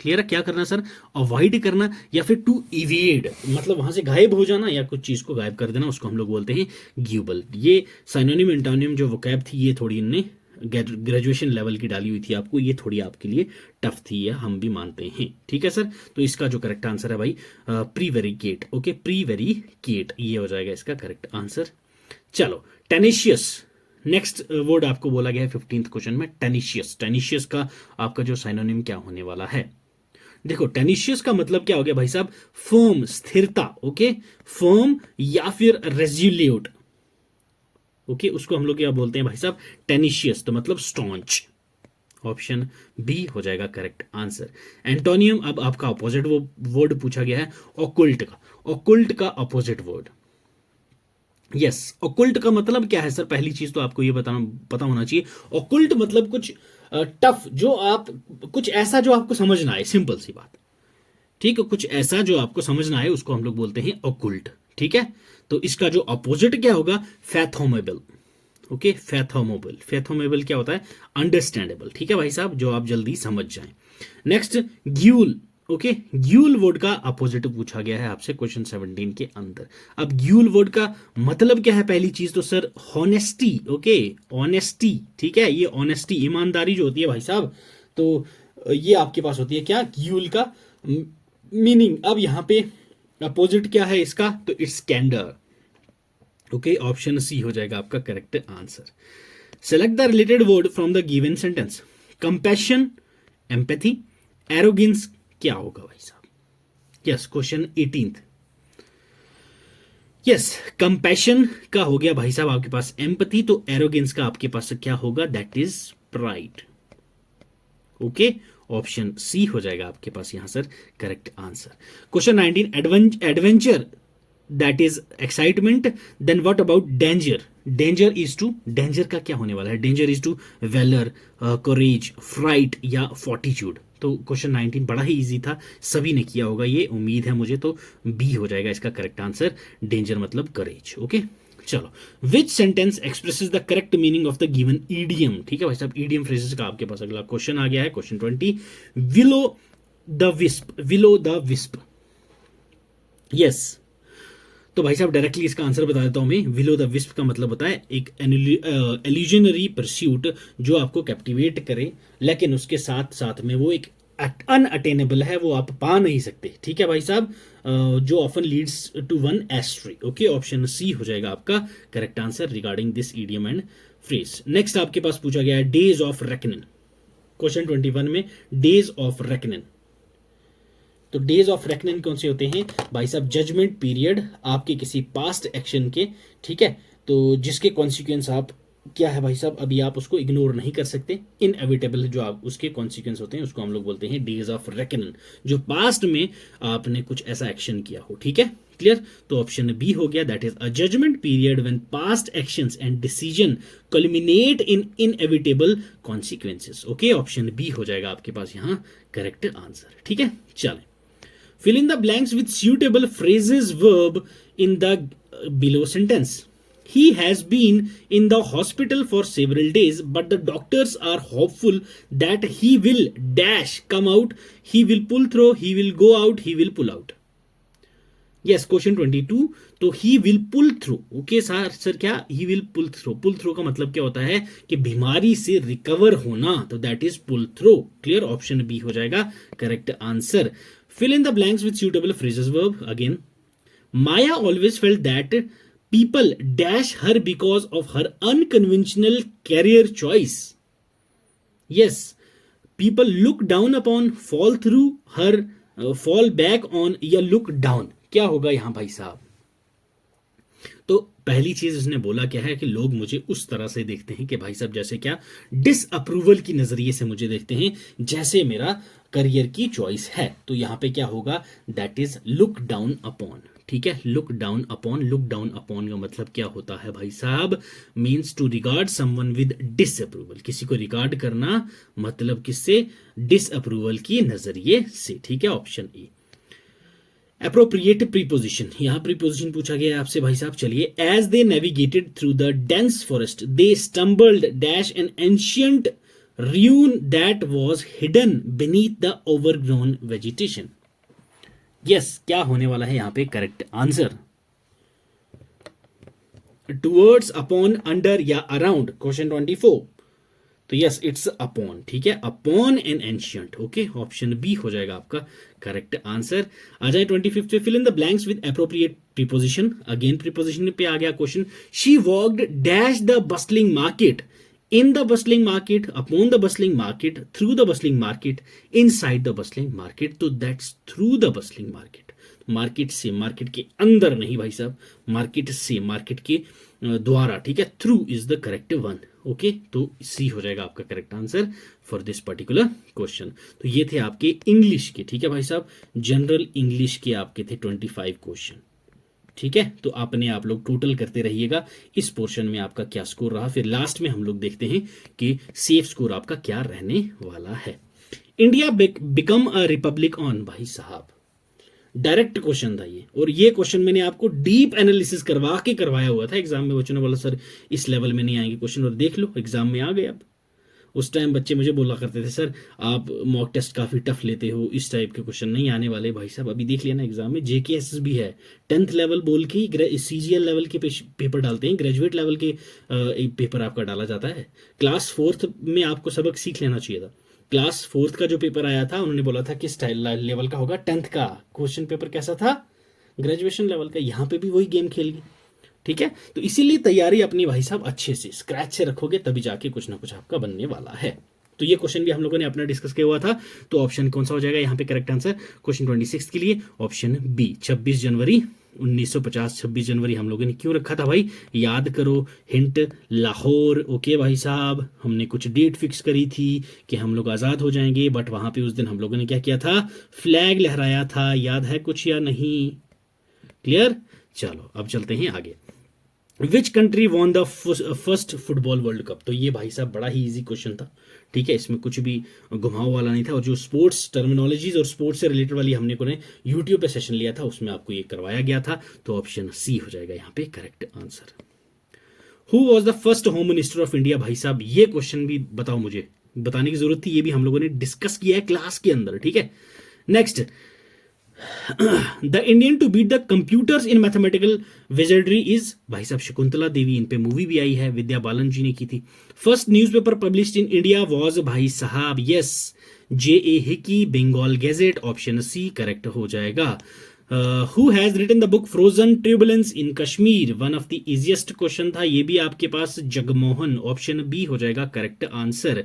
क्लियर है, क्या करना सर, अवॉइड करना, या फिर टू इवेड मतलब वहां से गायब हो जाना या कुछ चीज को गायब कर देना, उसको हम लोग बोलते हैं ग्यूबल। ये साइनोनिम एंटोनिम जो वोकैब थी ये थोड़ी इनने ग्रेजुएशन लेवल की डाली हुई थी आपको, ये थोड़ी आपके लिए टफ थी, या हम भी मानते हैं। ठीक है सर, तो इसका जो करेक्ट आंसर है भाई प्रीवेरिकेट। ओके, प्रीवेरिकेट ये हो जाएगा इसका करेक्ट आंसर। चलो, टेनिशियस, नेक्स्ट वर्ड आपको बोला गया है 15th क्वेश्चन में, टेनिशियस। टेनिशियस का आपका जो साइनोनिम क्या होने वाला है, देखो टेनिशियस का मतलब क्या हो गया भाई साहब, फर्म, स्थिरता। ओके, फर्म या फिर रेज्यूल्यूट। ओके, उसको हम लोग क्या बोलते हैं भाई साहब, टेनिशियस, तो मतलब स्टॉन्च। ऑप्शन बी हो जाएगा करेक्ट आंसर। एंटोनियम, अब आपका अपोजिट वो वर्ड पूछा गया है, ऑकुल्ट का, ऑकुल्ट का अपोजिट वर्ड। यस, ऑकुल्ट का मतलब क्या है सर, पहली चीज तो आपको ये पता होना चाहिए, ऑकुल्ट मतलब कुछ टफ, जो आप कुछ ऐसा जो आपको समझ ना आए, सिंपल सी बात। ठीक है, कुछ ऐसा जो आपको समझ ना आए उसको हम लोग बोलते हैं ऑकुल्ट। ठीक है, तो इसका जो अपोजिट क्या होगा, फैथोमेबल। ओके, फैथोमेबल, फैथोमेबल क्या होता है, अंडरस्टैंडेबल। ठीक है भाई साहब, जो आप जल्दी समझ जाएं। नेक्स्ट, ग्यूल। ओके, ग्यूल वर्ड का अपोजिट पूछा गया है आपसे क्वेश्चन 17 के अंदर। अब ग्यूल वर्ड का मतलब क्या है, पहली चीज तो सर हॉनेस्टी। Okay, honesty. ठीक है, ये ऑनेस्टी, ईमानदारी जो होती है भाई साहब, तो ये आपके पास होती है क्या, यूल का मीनिंग। अब यहाँ पे अपोजिट क्या है इसका, तो इट्स कैंडर। ओके, ऑप्शन सी हो जाएगा आपका correct answer. Select the related word from the given sentence. Compassion, empathy, arrogance, क्या होगा भाई साहब। Yes, question 18th। Yes, compassion का हो गया भाई साहब आपके पास एम्पैथी, तो एरोगेंस का आपके पास क्या होगा, that is pride. Okay, option C हो जाएगा आपके पास यहां sir correct answer. Question 19, adventure that is excitement, then what about danger. Danger is to, danger का क्या होने वाला है, danger is to valour, courage, fright या फोर्टिट्यूड। तो क्वेश्चन 19 बड़ा ही इजी था, सभी ने किया होगा ये, उम्मीद है मुझे, तो बी हो जाएगा इसका करेक्ट आंसर, डेंजर मतलब करेज। ओके, चलो, विच sentence expresses the correct meaning of the given idiom. ठीक है भाई साहब, ईडियम फ्रेजेस का आपके पास अगला क्वेश्चन आ गया है, question 20, willow the wisp, willow the wisp. Yes, तो भाई साहब डायरेक्टली इसका आंसर बता देता हूं मैं। विलो द विस्प का मतलब होता है एक एल्यूजनरी परस्यूट जो आपको कैप्टिवेट करे, लेकिन उसके साथ साथ में वो एक अनअटेनेबल है, वो आप पा नहीं सकते। ठीक है भाई साहब, जो often leads to one astray. Okay, option C हो जाएगा आपका correct answer regarding this idiom and phrase. Next आपके पास पूछा गया है डेज ऑफ रेकनिंग। क्वेश्चन 21 में डेज ऑफ रेकनिंग, तो डेज ऑफ रेकनिंग कौन से होते हैं भाई साहब, जजमेंट पीरियड आपके किसी पास्ट एक्शन के। ठीक है, तो जिसके कॉन्सिक्वेंस आप क्या है भाई साहब, अभी आप उसको इग्नोर नहीं कर सकते, इनएविटेबल जो आप उसके कॉन्सिक्वेंस होते हैं उसको हम लोग बोलते हैं डेज ऑफ रेकनिंग, जो पास्ट में आपने कुछ ऐसा एक्शन किया हो। ठीक है, क्लियर। तो ऑप्शन बी हो गया, that is a judgement period when past actions and decision culminate in inevitable consequences. Okay, option B हो जाएगा आपके पास यहां करेक्ट आंसर। ठीक है, चलें, fill in the blanks with suitable phrases verb in the below sentence. He has been in the hospital for several days, but the doctors are hopeful that he will dash come out, he will pull through, he will go out, he will pull out. Yes, question 22, तो he will pull through. Okay sir क्या, he will pull through, pull through का मतलब क्या होता है कि बीमारी से रिकवर होना, तो that is pull through. Clear, option B हो जाएगा correct answer. Fill in the blanks with suitable phrases verb. Again, Maya always felt that people dash her because of her unconventional career choice. Yes, people look down upon, fall through her, fall back on या look down. क्या होगा यहां भाई साहब, तो पहली चीज उसने बोला क्या है कि लोग मुझे उस तरह से देखते हैं कि भाई साहब जैसे क्या, डिसअप्रूवल की नजरिए से मुझे देखते हैं, जैसे मेरा करियर की चॉइस है। तो यहां पे क्या होगा, that is look down upon. ठीक है, look down upon, look down upon का मतलब क्या होता है भाई साहब, means to regard someone with disapproval, किसी को रिगार्ड करना मतलब किससे, डिसअप्रूवल की नजरिए से। ठीक है, ऑप्शन ए। अप्रोप्रिएट प्रीपोजिशन, यहां प्रीपोजिशन पूछा गया है आपसे भाई साहब। चलिए, as they navigated through the dense forest they stumbled dash an ancient ruin that was hidden beneath the overgrown vegetation. Yes, क्या होने वाला है यहां पे correct answer, towards, upon, under या अराउंड। क्वेश्चन 24, तो यस इट्स अपॉन। ठीक है, upon an ancient. Okay, option B हो जाएगा आपका करेक्ट आंसर। आ जाए 25 पे, fill in the blanks with appropriate preposition. Again preposition पे आ गया question, she walked dash the bustling market, in the bustling market, upon the bustling market, through the bustling market, inside the bustling market, तो that's through the bustling market। Market से, मार्केट के अंदर नहीं भाई साहब, मार्केट से, मार्केट के द्वारा। ठीक है, through is the correct one. Okay, तो सी हो जाएगा आपका correct answer for this particular question. तो ये थे आपके इंग्लिश के, ठीक है भाई साहब, जनरल इंग्लिश के आपके थे 25 क्वेश्चन। ठीक है, तो आपने आप लोग टोटल करते रहिएगा इस पोर्शन में आपका क्या स्कोर रहा, फिर लास्ट में हम लोग देखते हैं कि सेफ स्कोर आपका क्या रहने वाला है। India become a republic on, भाई साहब डायरेक्ट क्वेश्चन था ये, और ये क्वेश्चन मैंने आपको डीप एनालिसिस करवा के करवाया हुआ था एग्जाम में। बच्चों ने बोला सर इस लेवल में नहीं आएंगे क्वेश्चन, और देख लो एग्जाम में आ गए। अब उस टाइम बच्चे मुझे बोला करते थे, सर आप मॉक टेस्ट काफ़ी टफ लेते हो, इस टाइप के क्वेश्चन नहीं आने वाले। भाई साहब अभी देख लिया ना एग्जाम में, JKSS भी है, 10th लेवल बोल के ही CGL लेवल के पेपर डालते हैं, ग्रेजुएट लेवल के एक पेपर आपका डाला जाता है। क्लास 4th में आपको सबक सीख लेना चाहिए था। क्लास 4th का जो पेपर आया था उन्होंने बोला था किस लेवल का होगा, 10th का क्वेश्चन पेपर कैसा था, ग्रेजुएशन लेवल का। यहाँ पे भी वही गेम खेल गई, ठीक है। तो इसीलिए तैयारी अपनी भाई साहब अच्छे से स्क्रैच से रखोगे तभी जाके कुछ ना कुछ आपका बनने वाला है। तो ये क्वेश्चन भी हम लोगों ने अपना डिस्कस किया हुआ था। तो ऑप्शन कौन सा हो जाएगा यहाँ पे करेक्ट आंसर क्वेश्चन 26 के लिए, ऑप्शन बी 26 जनवरी 1950। 26 जनवरी हम लोगों ने क्यों रखा था भाई, याद करो, हिंट लाहौर। ओके भाई साहब, हमने कुछ डेट फिक्स करी थी कि हम लोग आज़ाद हो जाएंगे, बट वहां पे उस दिन हम लोगों ने क्या किया था, फ्लैग लहराया था। याद है कुछ या नहीं, क्लियर। चलो अब चलते हैं आगे। Which country won the first football world cup. तो ये भाई साहब बड़ा ही इजी क्वेश्चन था, ठीक है, इसमें कुछ भी घुमाव वाला नहीं था। और जो स्पोर्ट्स टर्मिनोलॉजीज और स्पोर्ट्स से रिलेटेड वाली हमने को यूट्यूब पे सेशन लिया था, उसमें आपको ये करवाया गया था। तो ऑप्शन सी हो जाएगा यहाँ पे correct answer. Who was the first home minister of India. भाई साहब ये क्वेश्चन भी बताओ, मुझे बताने की जरूरत थी, ये भी हम लोगों ने डिस्कस किया है क्लास के अंदर, ठीक है। Next, the Indian to beat the computers in mathematical wizardry is. भाई साहब शकुंतला देवी, इन पे मूवी भी आई है, विद्या बालन जी ने की थी। First newspaper published in India was भाई साहब, yes, JA Hicky, Bengal gazette. Option C correct हो जाएगा। Who has written the book frozen turbulence in Kashmir. One of the easiest question था ये भी आपके पास, जगमोहन। ऑप्शन बी हो जाएगा correct answer.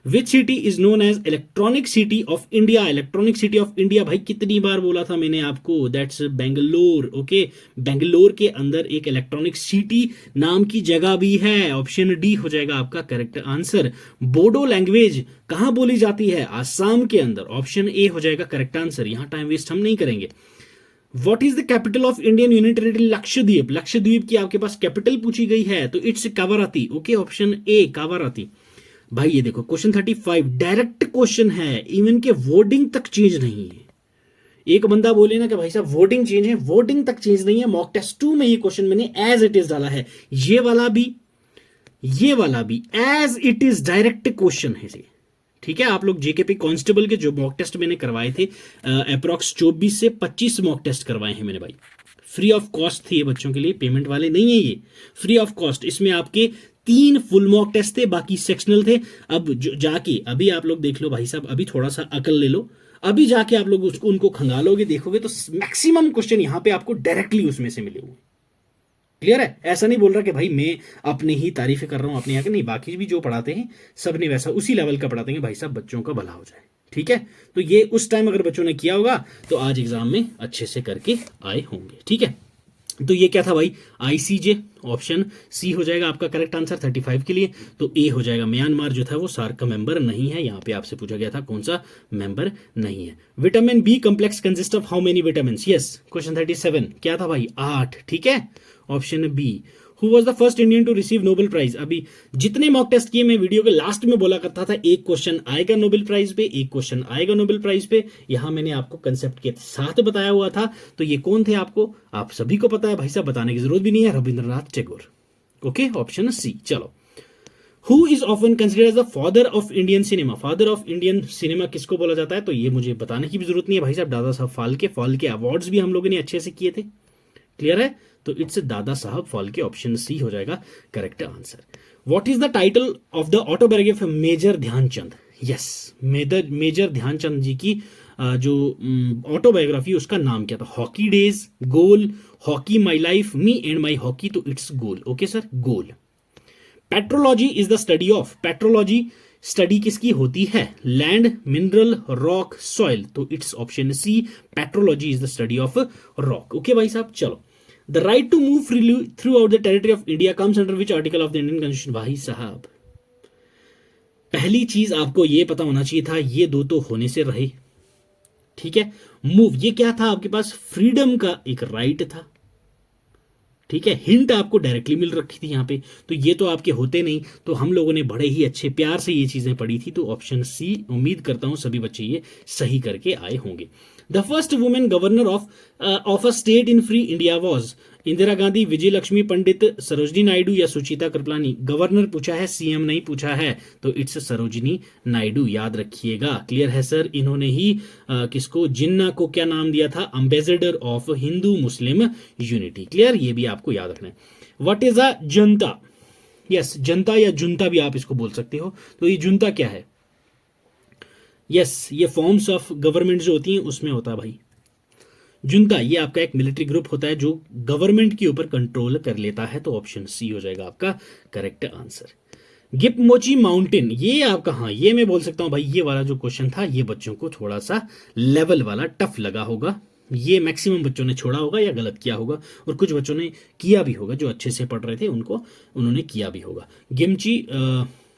Which city is known as electronic city of India. Electronic city of India भाई कितनी बार बोला था मैंने आपको, दैट्स बेंगलोर। ओके, बेंगलोर के अंदर एक इलेक्ट्रॉनिक सिटी नाम की जगह भी है। ऑप्शन डी हो जाएगा आपका करेक्ट आंसर। बोडो लैंग्वेज कहां बोली जाती है, आसाम के अंदर। ऑप्शन ए हो जाएगा करेक्ट आंसर। यहां टाइम वेस्ट हम नहीं करेंगे। What is the capital of Indian Union Territory Lakshadweep. Lakshadweep की आपके पास कैपिटल पूछी गई है, तो it's Kavaratti. Okay, option A Kavaratti. भाई ये देखो क्वेश्चन 35 डायरेक्ट क्वेश्चन है, इवन के वर्डिंग तक चेंज नहीं है। एक बंदा बोले ना कि भाई साहब वर्डिंग चेंज है, वर्डिंग तक चेंज नहीं है। मॉक टेस्ट 2 में ये क्वेश्चन मैंने एज इट इज डाला है, ये वाला भी as it is direct question है ये, ठीक है। आप लोग JKP कांस्टेबल के जो मॉक टेस्ट मैंने करवाए थे, अप्रॉक्स 24 से 25 मॉक टेस्ट करवाए हैं मैंने भाई, फ्री ऑफ कॉस्ट थे ये बच्चों के लिए, पेमेंट वाले नहीं है ये, फ्री ऑफ कॉस्ट। इसमें आपके 3 फुल मॉक टेस्ट थे, बाकी सेक्शनल थे। अब जाके अभी आप लोग देख लो भाई साहब, अभी थोड़ा सा अकल ले लो, अभी जाके आप लोग उनको खंगालोगे, देखोगे तो मैक्सिमम क्वेश्चन यहां पे आपको डायरेक्टली उसमें से मिले हुए। क्लियर है। ऐसा नहीं बोल रहा कि भाई मैं अपनी ही तारीफें कर रहा हूं अपने यहाँ के, नहीं, बाकी भी जो पढ़ाते हैं सब ने वैसा उसी लेवल का पढ़ाते हैं भाई साहब, बच्चों का भला हो जाए, ठीक है। तो ये उस टाइम अगर बच्चों ने किया होगा तो आज एग्जाम में अच्छे से करके आए होंगे, ठीक है। तो ये क्या था भाई, ICJ। ऑप्शन सी हो जाएगा आपका करेक्ट आंसर 35 के लिए। तो ए हो जाएगा। म्यांमार जो था वो सार्क का मेंबर नहीं है, यहां पे आपसे पूछा गया था कौन सा मेंबर नहीं है। Vitamin B complex consist of how many vitamin. Yes, question 37 क्या था भाई, 8, ठीक है। Option B. Who was the first Indian to receive Nobel prize. अभी जितने मॉक टेस्ट किए मैं वीडियो के लास्ट में बोला करता था, एक क्वेश्चन आएगा नोबेल प्राइज पे, एक क्वेश्चन आएगा नोबेल प्राइज पे। यहां मैंने आपको कंसेप्ट के साथ बताया हुआ था। तो ये कौन थे आपको, आप सभी को पता है भाई साहब, बताने की जरूरत भी नहीं है, Rabindranath Tagore. Okay, option C. चलो, who is often considered as the father of Indian cinema. Father of Indian cinema किसको बोला जाता है, तो ये मुझे बताने की भी जरूरत नहीं है भाई साहब, दादा साहब फाल्के। फाल्के अवार्ड्स भी हम लोगों ने अच्छे से किए थे, क्लियर है। तो it's Dada Saheb Phalke. Option C हो जाएगा correct answer. What is the title of the autobiography of major Dhyanchand. Yes, major Dhyanchand जी की जो ऑटोबायोग्राफी, उसका नाम क्या था, hockey days, goal, hockey my life, me and my hockey. तो it's goal. Okay sir, goal. Petrology is the study of. Petrology study किसकी होती है, लैंड, मिनरल, रॉक, सॉइल। तो it's option C, petrology is the study of rock. Okay भाई साहब, चलो। The right to move freely throughout the territory of India comes under which article of the Indian constitution. भाई साहब पहली चीज आपको ये पता होना चाहिए था, ये दो तो होने से रहे, ठीक है। मूव ये क्या था आपके पास, फ्रीडम का एक राइट था, ठीक है। हिंट आपको डायरेक्टली मिल रखी थी यहां पे, तो ये तो आपके होते नहीं। तो हम लोगों ने बड़े ही अच्छे प्यार से ये चीजें पढ़ी थी। तो ऑप्शन सी, उम्मीद करता हूं सभी बच्चे ये सही करके आए होंगे। The first women governor of a state in free India was. Indira Gandhi, Vijay Lakshmi Pandit, Sarojini Naidu या सुचिता कृपलानी? गवर्नर पूछा है, सीएम नहीं पूछा है, तो इट्स सरोजिनी नायडू, याद रखिएगा। क्लियर है सर। इन्होंने ही किसको, जिन्ना को क्या नाम दिया था, ambassador of Hindu Muslim unity. Clear, ये भी आपको याद रखना है। What is a Janata? Yes, जनता या जुनता भी आप इसको बोल सकते हो। तो ये जुनता क्या है? यस, ये फॉर्म्स ऑफ गवर्नमेंट जो होती हैं उसमें होता है भाई जुनता। ये आपका एक मिलिट्री ग्रुप होता है जो गवर्नमेंट के ऊपर कंट्रोल कर लेता है। तो ऑप्शन सी हो जाएगा आपका करेक्ट आंसर। गिपमोची माउंटेन, ये आपका, हाँ ये मैं बोल सकता हूं भाई, ये वाला जो क्वेश्चन था ये बच्चों को थोड़ा सा लेवल वाला टफ लगा होगा। ये मैक्सिमम बच्चों ने छोड़ा होगा या गलत किया होगा, और कुछ बच्चों ने किया भी होगा, जो अच्छे से पढ़ रहे थे उनको, उन्होंने किया भी होगा।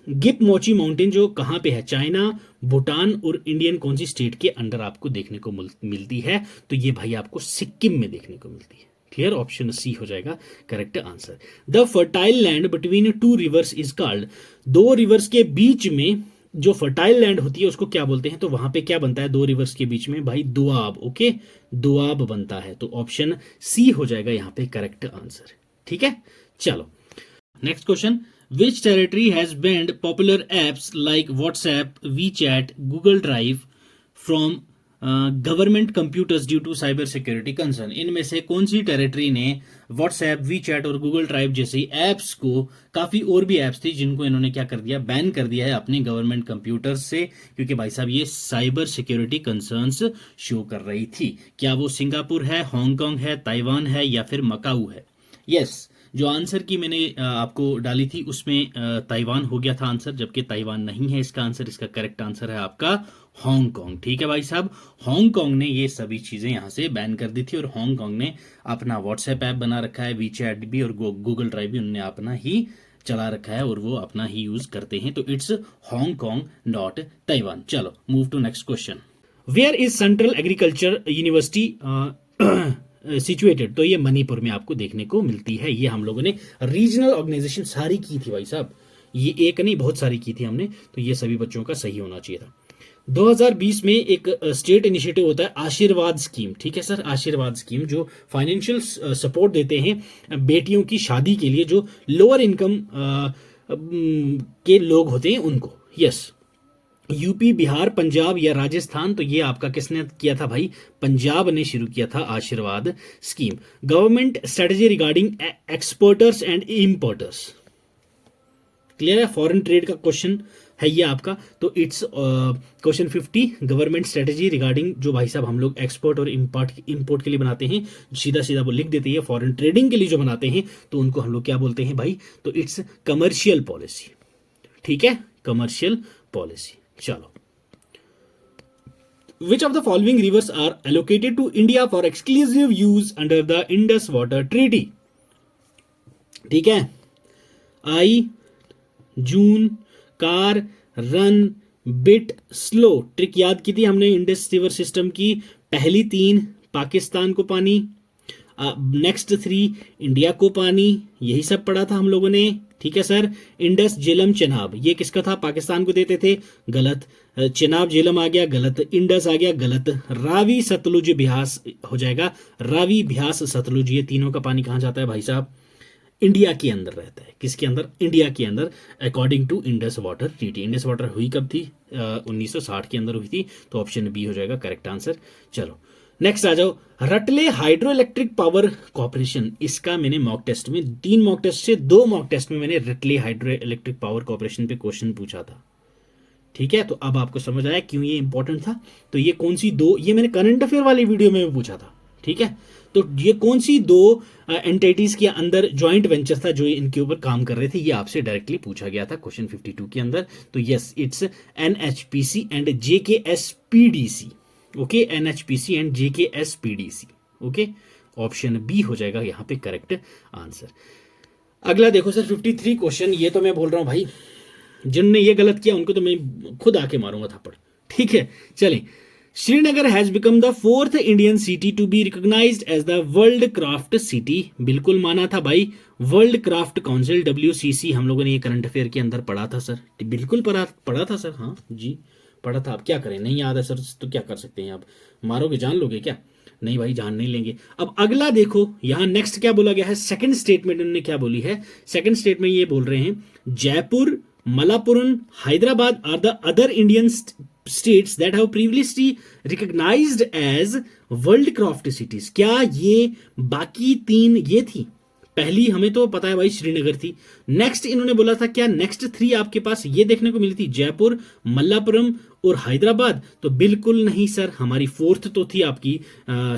गिपमोची माउंटेन जो कहाँ पे है, चाइना, भूटान और इंडियन कौन सी स्टेट के अंडर आपको देखने को मिलती है? तो ये भाई आपको सिक्किम में देखने को मिलती है। क्लियर, ऑप्शन सी हो जाएगा correct answer. The fertile land between two reverse is called, दो रिवर्स के बीच में जो फर्टाइल लैंड होती है उसको क्या बोलते हैं? तो वहां पे क्या बनता है दो रिवर्स के बीच में? भाई दोआब। ओके, दोआब बनता है। तो ऑप्शन सी हो जाएगा यहाँ पे करेक्ट आंसर। ठीक है, चलो next question. Which territory has banned popular apps like WhatsApp, WeChat, Google Drive from government computers due to cyber security concern? इनमें से कौन सी टेरिटरी ने WhatsApp, WeChat और Google Drive जैसी एप्स को, काफ़ी और भी एप्स थी जिनको इन्होंने क्या कर दिया, बैन कर दिया है अपने गवर्नमेंट कंप्यूटर्स से, क्योंकि भाई साहब ये साइबर सिक्योरिटी कंसर्न्स शो कर रही थी। क्या वो सिंगापुर है, हांगकांग है, ताइवान है या फिर मकाऊ है? यस, जो आंसर की मैंने आपको डाली थी उसमें ताइवान हो गया था आंसर, जबकि ताइवान नहीं है इसका आंसर। इसका करेक्ट आंसर है आपका हांगकांग। ठीक है भाई साहब, हांगकांग ने ये सभी चीजें यहां से बैन कर दी थी, और हांगकांग ने अपना व्हाट्सएप ऐप बना रखा है, वीचैट भी और गूगल ड्राइव भी उन्होंने अपना ही चला रखा है और वो अपना ही यूज करते हैं। तो इट्स हांगकांग नॉट ताइवान। चलो move to next question. Where is central agriculture university situated? तो ये मणिपुर में आपको देखने को मिलती है। ये हम लोगों ने रीजनल ऑर्गेनाइजेशन सारी की थी भाई साहब, ये एक नहीं बहुत सारी की थी हमने, तो ये सभी बच्चों का सही होना चाहिए था। 2020 में एक स्टेट इनिशिएटिव होता है आशीर्वाद स्कीम। ठीक है सर, आशीर्वाद स्कीम जो फाइनेंशियल सपोर्ट देते हैं बेटियों की शादी के लिए, जो लोअर इनकम के लोग होते हैं उनको। यस, यूपी, बिहार, पंजाब या राजस्थान? तो ये आपका किसने किया था भाई? पंजाब ने शुरू किया था आशीर्वाद scheme. Government strategy regarding exporters and importers? Clear है, फॉरेन ट्रेड का क्वेश्चन है ये आपका। तो it's question 50, government strategy regarding, जो भाई साहब हम लोग एक्सपोर्ट और इंपोर्ट के लिए बनाते हैं, सीधा सीधा वो लिख देते हैं, फॉरेन ट्रेडिंग के लिए जो बनाते हैं तो उनको हम लोग क्या बोलते हैं भाई? तो इट्स कमर्शियल पॉलिसी। ठीक है, कमर्शियल पॉलिसी। चलो, which of the following rivers are allocated to India for exclusive use under the Indus Water Treaty? ठीक है, I, June, car, run, bit, slow. Trick याद की थी हमने इंडस रिवर सिस्टम की। पहली 3 पाकिस्तान को पानी, नेक्स्ट 3 इंडिया को पानी, यही सब पढ़ा था हम लोगों ने। ठीक है सर, इंडस, झेलम, चेनाब, ये किसका था? पाकिस्तान को देते थे, गलत। चेनाब झेलम आ गया, गलत। इंडस आ गया, गलत। रावी, सतलुज, ब्यास हो जाएगा। रावी, ब्यास, सतलुज, ये तीनों का पानी कहाँ जाता है भाई साहब? इंडिया के अंदर रहता है। किसके अंदर? इंडिया के अंदर, according to Indus water treaty. Indus water हुई कब थी? 1960 के अंदर हुई थी। तो ऑप्शन बी हो जाएगा करेक्ट आंसर। चलो नेक्स्ट आ जाओ। रटले हाइड्रो इलेक्ट्रिक पावर कॉर्पोरेशन, इसका मैंने मॉक टेस्ट में 3 मॉक टेस्ट से 2 मॉक टेस्ट में मैंने रटले हाइड्रो इलेक्ट्रिक पावर कॉर्पोरेशन पे क्वेश्चन पूछा था। ठीक है, तो अब आपको समझ आया क्यों ये इंपॉर्टेंट था। तो ये कौन सी 2, ये मैंने करंट अफेयर वाली वीडियो में पूछा था। ठीक है, तो ये कौन सी 2 एंटिटीज के अंदर ज्वाइंट वेंचर था जो इनके ऊपर काम कर रहे थे, ये आपसे डायरेक्टली पूछा गया था क्वेश्चन 52 के अंदर। तो yes, it's NHPC and JKSPDC. Okay, NHPC and JKSPDC. Okay, option B हो जाएगा यहाँ पे करेक्ट आंसर। अगला देखो सर 53 क्वेश्चन, ये तो मैं बोल रहा हूं भाई जिनने ये गलत किया उनको तो मैं खुद आके मारूंगा थप्पड़। ठीक है, चलिए। Srinagar has become the 4th Indian city to be recognised as the world craft city. बिल्कुल माना था भाई, वर्ल्ड क्राफ्ट काउंसिल WCC, हम लोगों ने ये करंट अफेयर के अंदर पढ़ा था सर। बिल्कुल पढ़ा था सर, हाँ जी पढ़ा था। आप क्या करें, नहीं याद है सर तो क्या कर सकते हैं, आप मारोगे जान लोगे क्या? नहीं भाई, जान नहीं लेंगे। अब अगला देखो, यहां नेक्स्ट क्या बोला गया है, सेकंड स्टेटमेंट उन्होंने क्या बोली है, सेकंड स्टेटमेंट ये बोल रहे हैं, Jaipur, Malappuram, Hyderabad are the other Indian states that have previously recognised as world craft cities. क्या ये बाकी तीन ये थी? पहली हमें तो पता है भाई श्रीनगर थी। नेक्स्ट इन्होंने बोला था क्या नेक्स्ट 3 आपके पास ये देखने को मिली थी, जयपुर, मल्लापुरम और हैदराबाद? तो बिल्कुल नहीं सर, हमारी 4th तो थी आपकी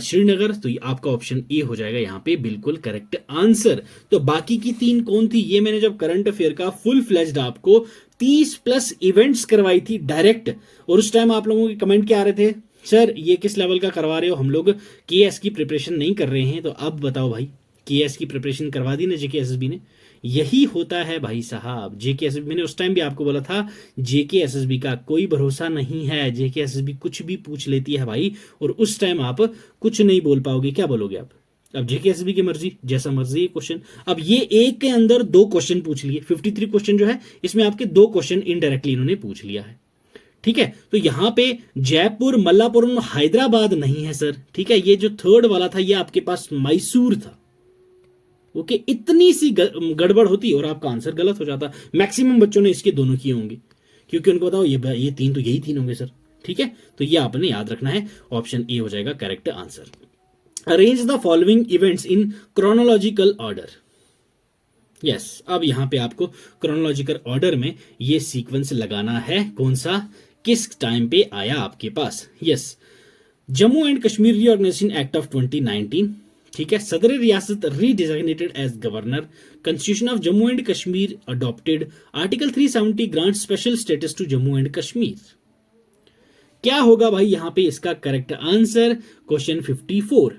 श्रीनगर। तो आपका ऑप्शन ए हो जाएगा यहाँ पे बिल्कुल करेक्ट आंसर। तो बाकी की 3 कौन थी? ये मैंने जब करंट अफेयर का फुल फ्लेज्ड आपको 30+ इवेंट्स करवाई थी डायरेक्ट, और उस टाइम आप लोगों के कमेंट क्या आ रहे थे, सर ये किस लेवल का करवा रहे हो, हम लोग केएस की प्रिपरेशन नहीं कर रहे हैं। तो अब बताओ भाई, केएस की प्रिपरेशन करवा दी ना जेकेएसएसबी ने? यही होता है भाई साहब। जेकेएसएसबी, मैंने उस टाइम भी आपको बोला था जेकेएसएसबी का कोई भरोसा नहीं है, जेकेएसएसबी कुछ भी पूछ लेती है भाई, और उस टाइम आप कुछ नहीं बोल पाओगे। क्या बोलोगे आप? अब जेकेएसएसबी की मर्जी, जैसा मर्जी क्वेश्चन। अब ये एक के अंदर 2 क्वेश्चन पूछ लिए, 53 क्वेश्चन जो है इसमें आपके 2 क्वेश्चन इनडायरेक्टली इन्होंने पूछ लिया है। ठीक है, तो यहां पे जयपुर, मल्लापुरम, हैदराबाद नहीं है सर। ठीक है, ये जो थर्ड वाला था ये आपके पास मैसूर था। ओके, इतनी सी गड़बड़ होती और आपका आंसर गलत हो जाता। मैक्सिमम बच्चों ने इसके दोनों किए होंगे, क्योंकि उनको बताओ ये 3 तो यही 3 होंगे सर। ठीक है, तो ये आपने याद रखना है, ऑप्शन ए हो जाएगा correct answer. Arrange the following events in chronological order. Yes, अब यहां पे आपको क्रोनोलॉजिकल ऑर्डर में ये सीक्वेंस लगाना है, कौन सा, किस टाइम पे आया आपके पास। Yes, Jammu and Kashmir reorganisation act of 2019। ठीक है, सदर रियासत redesignated as governor, constitution of Jammu and Kashmir adopted, article 370 grant special status to Jammu and Kashmir. क्या होगा भाई यहां पे इसका करेक्ट आंसर? क्वेश्चन 54।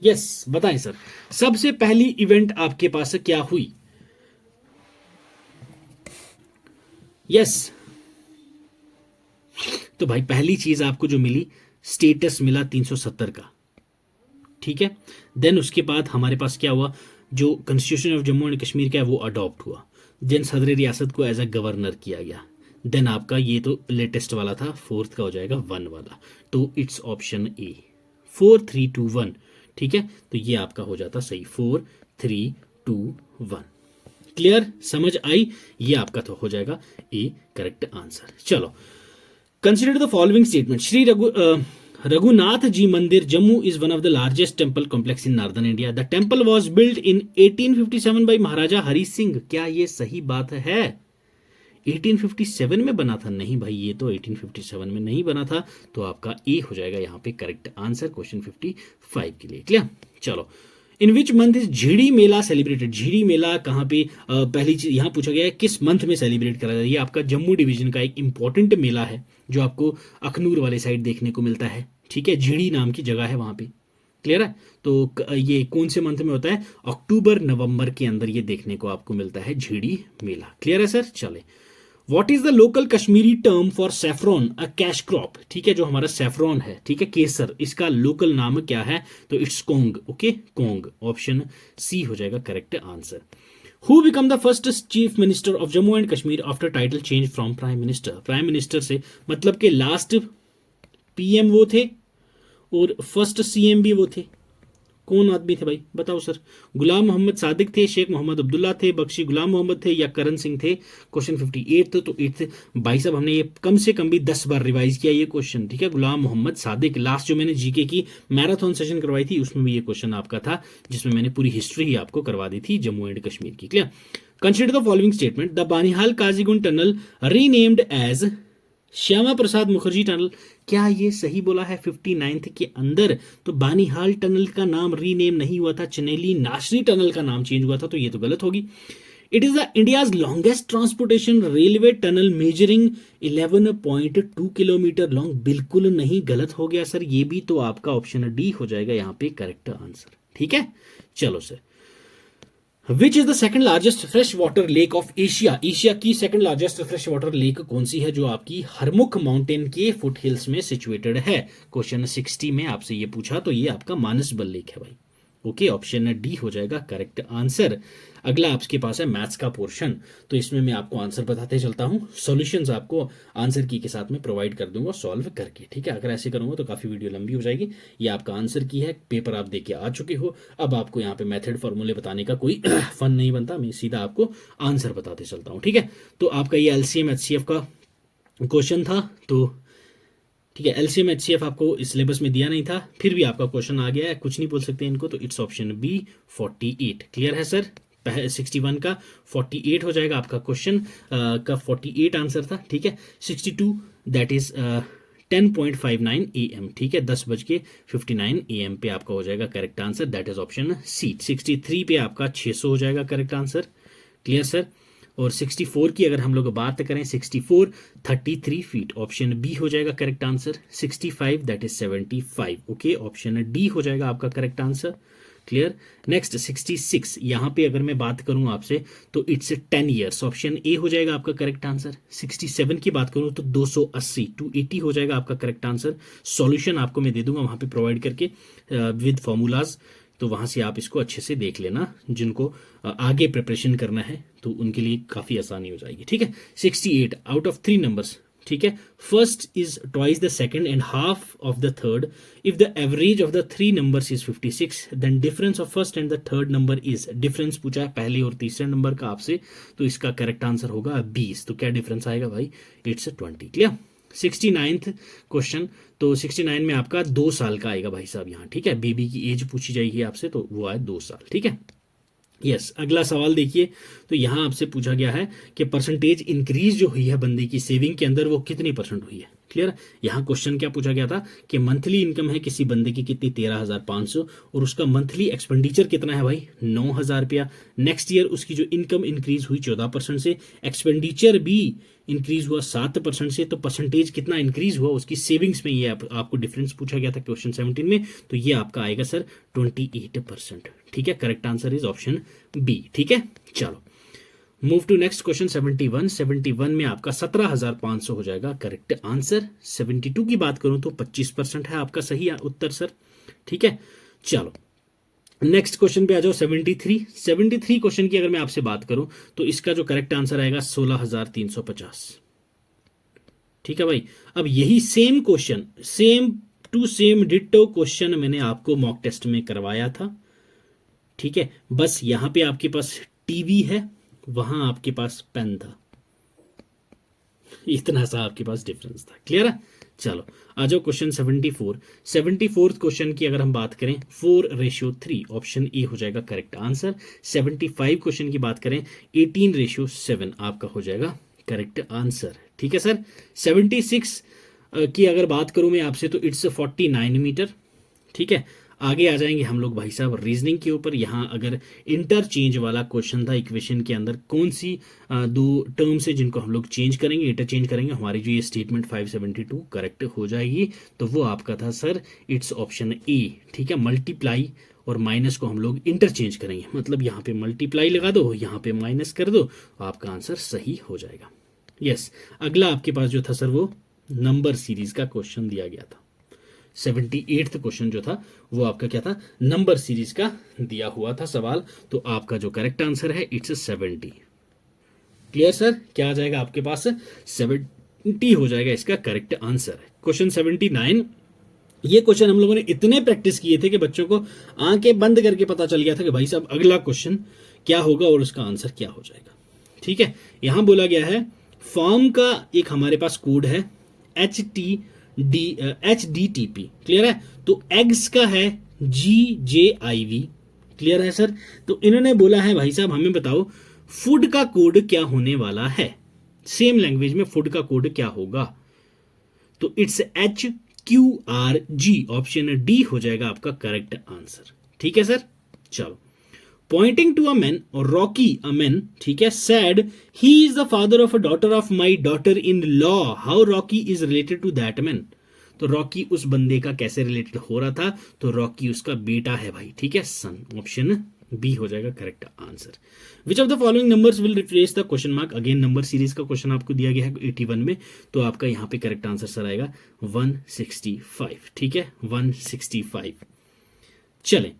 यस, बताएं सर, सबसे पहली इवेंट आपके पास क्या हुई? यस, तो भाई पहली चीज आपको जो मिली, स्टेटस मिला 370 का। ठीक है, देन उसके बाद हमारे पास क्या हुआ, जो constitution of Jammu and Kashmir का है वो अडॉप्ट हुआ, देन सदर रियासत को एज अ गवर्नर किया गया, देन आपका ये तो लेटेस्ट वाला था, 4th का हो जाएगा 1 वाला। तो इट्स ऑप्शन ए, 4 3 2 1। ठीक है, तो ये आपका हो जाता सही, 4 3 2 1। क्लियर, समझ आई? ये आपका तो हो जाएगा ए करेक्ट आंसर। चलो, consider the following statement. Shri Raghunath ji Mandir Jammu is one of the largest temple complex in northern India. The temple was built in 1857 by Maharaja Hari Singh. क्या ये सही बात है? 1857 में बना था? नहीं भाई, ये तो 1857 में नहीं बना था। तो आपका ए हो जाएगा यहाँ पे करेक्ट आंसर क्वेश्चन 55 के लिए। क्लियर, चलो, in which month is Jhiri Mela celebrated. Jhiri Mela कहाँ पे, पहली चीज यहां पूछा गया है किस मंथ में सेलिब्रेट करा जाता है। ये आपका जम्मू डिवीजन का एक इंपॉर्टेंट मेला है जो आपको अखनूर वाले साइड देखने को मिलता है। ठीक है, झिड़ी नाम की जगह है वहां पे। क्लियर है, तो ये कौन से मंथ में होता है? अक्टूबर नवंबर के अंदर ये देखने को आपको मिलता है झिड़ी मेला। क्लियर है सर? चले, what is the local Kashmiri term for saffron, a cash crop. ठीक है, जो हमारा सेफ्रॉन है, ठीक है, केसर, इसका लोकल नाम क्या है? तो it's Kong. Okay, Kong, option C हो जाएगा correct answer. Who become the first chief minister of Jammu and Kashmir after title change from prime minister. Prime minister से मतलब के लास्ट पीएम वो थे और फर्स्ट सीएम भी वो थे। कौन आदमी थे भाई, बताओ सर? गुलाम मोहम्मद सादिक थे, शेख मोहम्मद अब्दुल्ला थे, बख्शी गुलाम मोहम्मद थे, या करण सिंह थे? क्वेश्चन 58 तो 8 भाई साहब, हमने ये कम से कम भी 10 बार रिवाइज किया ये क्वेश्चन। ठीक है, गुलाम मोहम्मद सादिक, लास्ट जो मैंने जीके की मैराथन सेशन करवाई थी उसमें भी ये क्वेश्चन आपका था, जिसमें मैंने पूरी हिस्ट्री ही आपको करवा दी थी जम्मू एंड कश्मीर की। Clear, consider the following statement. The Banihal Qazigund tunnel renamed as Shyama Prasad Mukherjee tunnel. क्या ये सही बोला है 59th के अंदर? तो बानीहाल टनल का नाम रीनेम नहीं हुआ था, चनेली नाशरी टनल का नाम चेंज हुआ था, तो ये तो गलत होगी। It is the India's longest transportation railway tunnel measuring 11.2 kilometre long. बिल्कुल नहीं, गलत हो गया सर, ये भी तो आपका ऑप्शन डी हो जाएगा यहाँ पे करेक्ट आंसर। ठीक है, चलो sir, which is the second largest fresh water lake of Asia. Asia की second largest fresh water lake कौन सी है, जो आपकी हरमुख माउंटेन के फुट हिल्स में सिचुएटेड है? क्वेश्चन 60 में आपसे ये पूछा, तो ये आपका मानसबल लेक है भाई। ओके, ऑप्शन डी हो जाएगा करेक्ट आंसर। अगला आपके पास है मैथ्स का पोर्शन, तो इसमें मैं आपको आंसर बताते चलता हूँ, सॉल्यूशंस आपको आंसर की के साथ में प्रोवाइड कर दूंगा सॉल्व करके, ठीक है। अगर ऐसे करूँगा तो काफ़ी वीडियो लंबी हो जाएगी। ये आपका आंसर की है, पेपर आप दे के आ चुके हो, अब आपको यहाँ पे मेथड फॉर्मूले बताने का कोई फन नहीं बनता, मैं सीधा आपको आंसर बताते चलता हूँ, ठीक है। तो आपका ये LCM HCF का क्वेश्चन था, तो ठीक है, LCM HCF आपको इस सिलेबस में दिया नहीं था, फिर भी आपका क्वेश्चन आ गया है, कुछ नहीं बोल सकते इनको, तो इट्स ऑप्शन बी 48। क्लियर है सर, 61 का 48 हो जाएगा आपका क्वेश्चन का 48 आंसर था, ठीक है। 62 दैट इज 10:59 AM, ठीक है, 10:59 AM पे आपका हो जाएगा correct answer, that is option C. 63 पे आपका 600 हो जाएगा करेक्ट आंसर। Clear sir. और 64 की अगर हम लोग बात करें, 64 33 फीट, ऑप्शन बी हो जाएगा correct answer. 65 that is 75, okay, option D हो जाएगा आपका करेक्ट आंसर। क्लियर। नेक्स्ट 66, यहाँ पे अगर मैं बात करूँ आपसे तो इट्स 10 ईयर्स, ऑप्शन ए हो जाएगा आपका करेक्ट आंसर। 67 की बात करूँ तो 280 280 हो जाएगा आपका करेक्ट आंसर। सॉल्यूशन आपको मैं दे दूंगा वहाँ पे प्रोवाइड करके विद फॉर्मूलाज, तो वहाँ से आप इसको अच्छे से देख लेना, जिनको आगे प्रिपरेशन करना है तो उनके लिए काफ़ी आसानी हो जाएगी, ठीक है। 68 आउट ऑफ 3 नंबर्स, ठीक है, first is twice the second and half of the third, if the average of the 3 numbers is 56, then difference of first and the third number is, difference पूछा है पहले और तीसरे नंबर का आपसे, तो इसका करेक्ट आंसर होगा 20। तो क्या डिफरेंस आएगा भाई, इट्स 20। क्लियर। 69th क्वेश्चन, तो 69 में आपका 2 साल का आएगा भाई साहब यहाँ, ठीक है, बेबी की एज पूछी जाएगी आपसे, तो वो आए 2 साल, ठीक है। यस, अगला सवाल देखिए, तो यहाँ आपसे पूछा गया है कि परसेंटेज इंक्रीज जो हुई है बंदे की सेविंग के अंदर, वो कितनी परसेंट हुई है। क्लियर। यहाँ क्वेश्चन क्या पूछा गया था कि मंथली इनकम है किसी बंदे की कितनी, 13,500, और उसका मंथली एक्सपेंडिचर कितना है भाई, 9,000 रुपया। नेक्स्ट ईयर उसकी जो इनकम इंक्रीज हुई 14% से, एक्सपेंडिचर भी इंक्रीज हुआ 7% से, तो परसेंटेज कितना इंक्रीज हुआ उसकी सेविंग्स में, ये आपको डिफरेंस पूछा गया था क्वेश्चन 17 में, तो ये आपका आएगा सर 28%, ठीक है। Correct answer is option B, ठीक है। चलो मूव टू नेक्स्ट क्वेश्चन 71। 71 में आपका 17,500 हो जाएगा करेक्ट आंसर। 72 की बात करूं तो 25% है आपका सही उत्तर सर, ठीक है। चलो नेक्स्ट क्वेश्चन पे आ जाओ। 73 क्वेश्चन की अगर मैं आपसे बात करूं तो इसका जो करेक्ट आंसर आएगा 16,350, ठीक है भाई। अब यही same question, same to same ditto question मैंने आपको मॉक टेस्ट में करवाया था, ठीक है, बस यहां पे आपके पास टीवी है, वहां आपके पास पेन था, इतना सा आपके पास डिफरेंस था। क्लियर है। चलो आ जाओ क्वेश्चन 74। 74th क्वेश्चन की अगर हम बात करें 4:3, ऑप्शन ए हो जाएगा करेक्ट आंसर। 75 क्वेश्चन की बात करें 18:7 आपका हो जाएगा करेक्ट आंसर, ठीक है सर। 76 की अगर बात करूं मैं आपसे तो इट्स 49 मीटर, ठीक है। आगे आ जाएंगे हम लोग भाई साहब रीजनिंग के ऊपर। यहाँ अगर इंटरचेंज वाला क्वेश्चन था, इक्वेशन के अंदर कौन सी 2 टर्म्स है जिनको हम लोग चेंज करेंगे, इंटरचेंज करेंगे, हमारी जो ये स्टेटमेंट 572 करेक्ट हो जाएगी, तो वो आपका था सर इट्स ऑप्शन ए, ठीक है। मल्टीप्लाई और माइनस को हम लोग इंटरचेंज करेंगे, मतलब यहाँ पे मल्टीप्लाई लगा दो, यहाँ पे माइनस कर दो, आपका आंसर सही हो जाएगा। यस, अगला आपके पास जो था सर वो नंबर सीरीज का क्वेश्चन दिया गया था। 78th क्वेश्चन जो था वो आपका क्या था, नंबर सीरीज का दिया हुआ था सवाल, तो आपका जो करेक्ट आंसर है इट्स 70। क्लियर सर, क्या आ जाएगा आपके पास, 70 हो जाएगा इसका करेक्ट आंसर। क्वेश्चन 79, ये क्वेश्चन हम लोगों ने इतने प्रैक्टिस किए थे कि बच्चों को आंखें बंद करके पता चल गया था कि भाई साहब अगला क्वेश्चन क्या होगा और उसका आंसर क्या हो जाएगा, ठीक है। यहां बोला गया है फॉर्म का एक हमारे पास कोड है HDTP, क्लियर है। तो एग्स का है GJIV, क्लियर है सर। तो इन्होंने बोला है भाई साहब हमें बताओ फूड का कोड क्या होने वाला है, सेम लैंग्वेज में फूड का कोड क्या होगा, तो इट्स HQRG, ऑप्शन डी हो जाएगा आपका करेक्ट आंसर, ठीक है सर। चलो पॉइंटिंग टू अ मैन और रॉकी अ मैन, ठीक है, said he is the father of a daughter of my daughter in law, how Rocky is related to that man. तो रॉकी उस बंदे का कैसे रिलेटेड हो रहा था, तो रॉकी उसका बेटा है भाई, ठीक है, सन, ऑप्शन बी हो जाएगा correct answer. Which of the following numbers will replace the question mark, again number series का क्वेश्चन आपको दिया गया है 81 में, तो आपका यहां पे करेक्ट आंसर सर आएगा 165, ठीक है, 165। चलें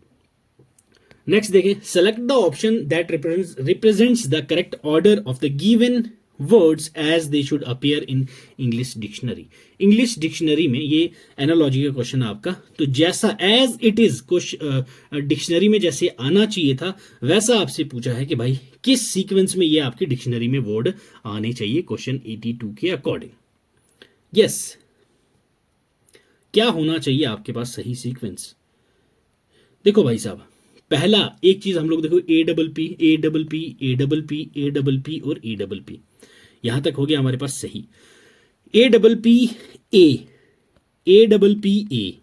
नेक्स्ट देखें, select the option that represents the correct order of the given words as they should appear in English dictionary. English dictionary में ये एनालॉजी का क्वेश्चन आपका, तो जैसा एज इट इज डिक्शनरी में जैसे आना चाहिए था वैसा आपसे पूछा है कि भाई किस सीक्वेंस में ये आपकी डिक्शनरी में वर्ड आने चाहिए क्वेश्चन 82 के अकॉर्डिंग। यस, क्या होना चाहिए आपके पास सही सीक्वेंस? देखो भाई साहब, पहला एक चीज हम लोग देखो, A double P A double P A double P A double P और ए डबल पी, यहां तक हो गया हमारे पास सही। A double P A double P A,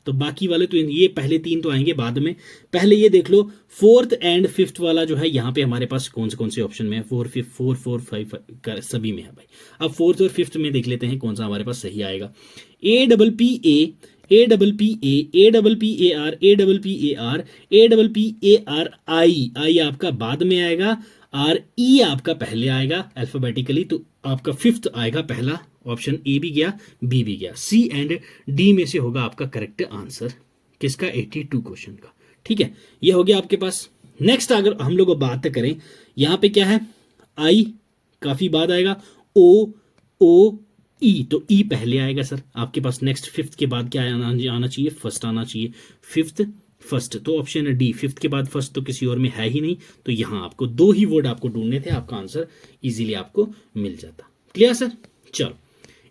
तो बाकी वाले तो ये पहले तीन तो आएंगे बाद में। पहले ये देख लो फोर्थ एंड फिफ्थ वाला जो है यहाँ पे हमारे पास कौन से ऑप्शन में है, 4 5 4 4 5 सभी में है भाई। अब फोर्थ और फिफ्थ में देख लेते हैं कौन सा हमारे पास सही आएगा। A double P A double P A double P A R A double P A R A double P A R आई आपका बाद में आएगा, आर ई आपका पहले आएगा अल्फाबेटिकली, तो आपका फिफ्थ आएगा पहला ऑप्शन, ए भी गया बी भी गया, सी एंड डी में से होगा आपका करेक्ट आंसर किसका, 82 क्वेश्चन का। ठीक है, ये हो गया आपके पास। नेक्स्ट अगर हम लोग बात करें, यहां पे क्या है, आई काफी बाद आएगा, ओ ई, तो ई पहले आएगा सर आपके पास। नेक्स्ट फिफ्थ के बाद क्या आना चाहिए, फर्स्ट आना चाहिए, फिफ्थ फर्स्ट, तो ऑप्शन डी, फिफ्थ के बाद फर्स्ट तो किसी और में है ही नहीं, तो यहां आपको दो ही वर्ड आपको ढूंढने थे, आपका आंसर इजीली आपको मिल जाता। Clear sir? चलो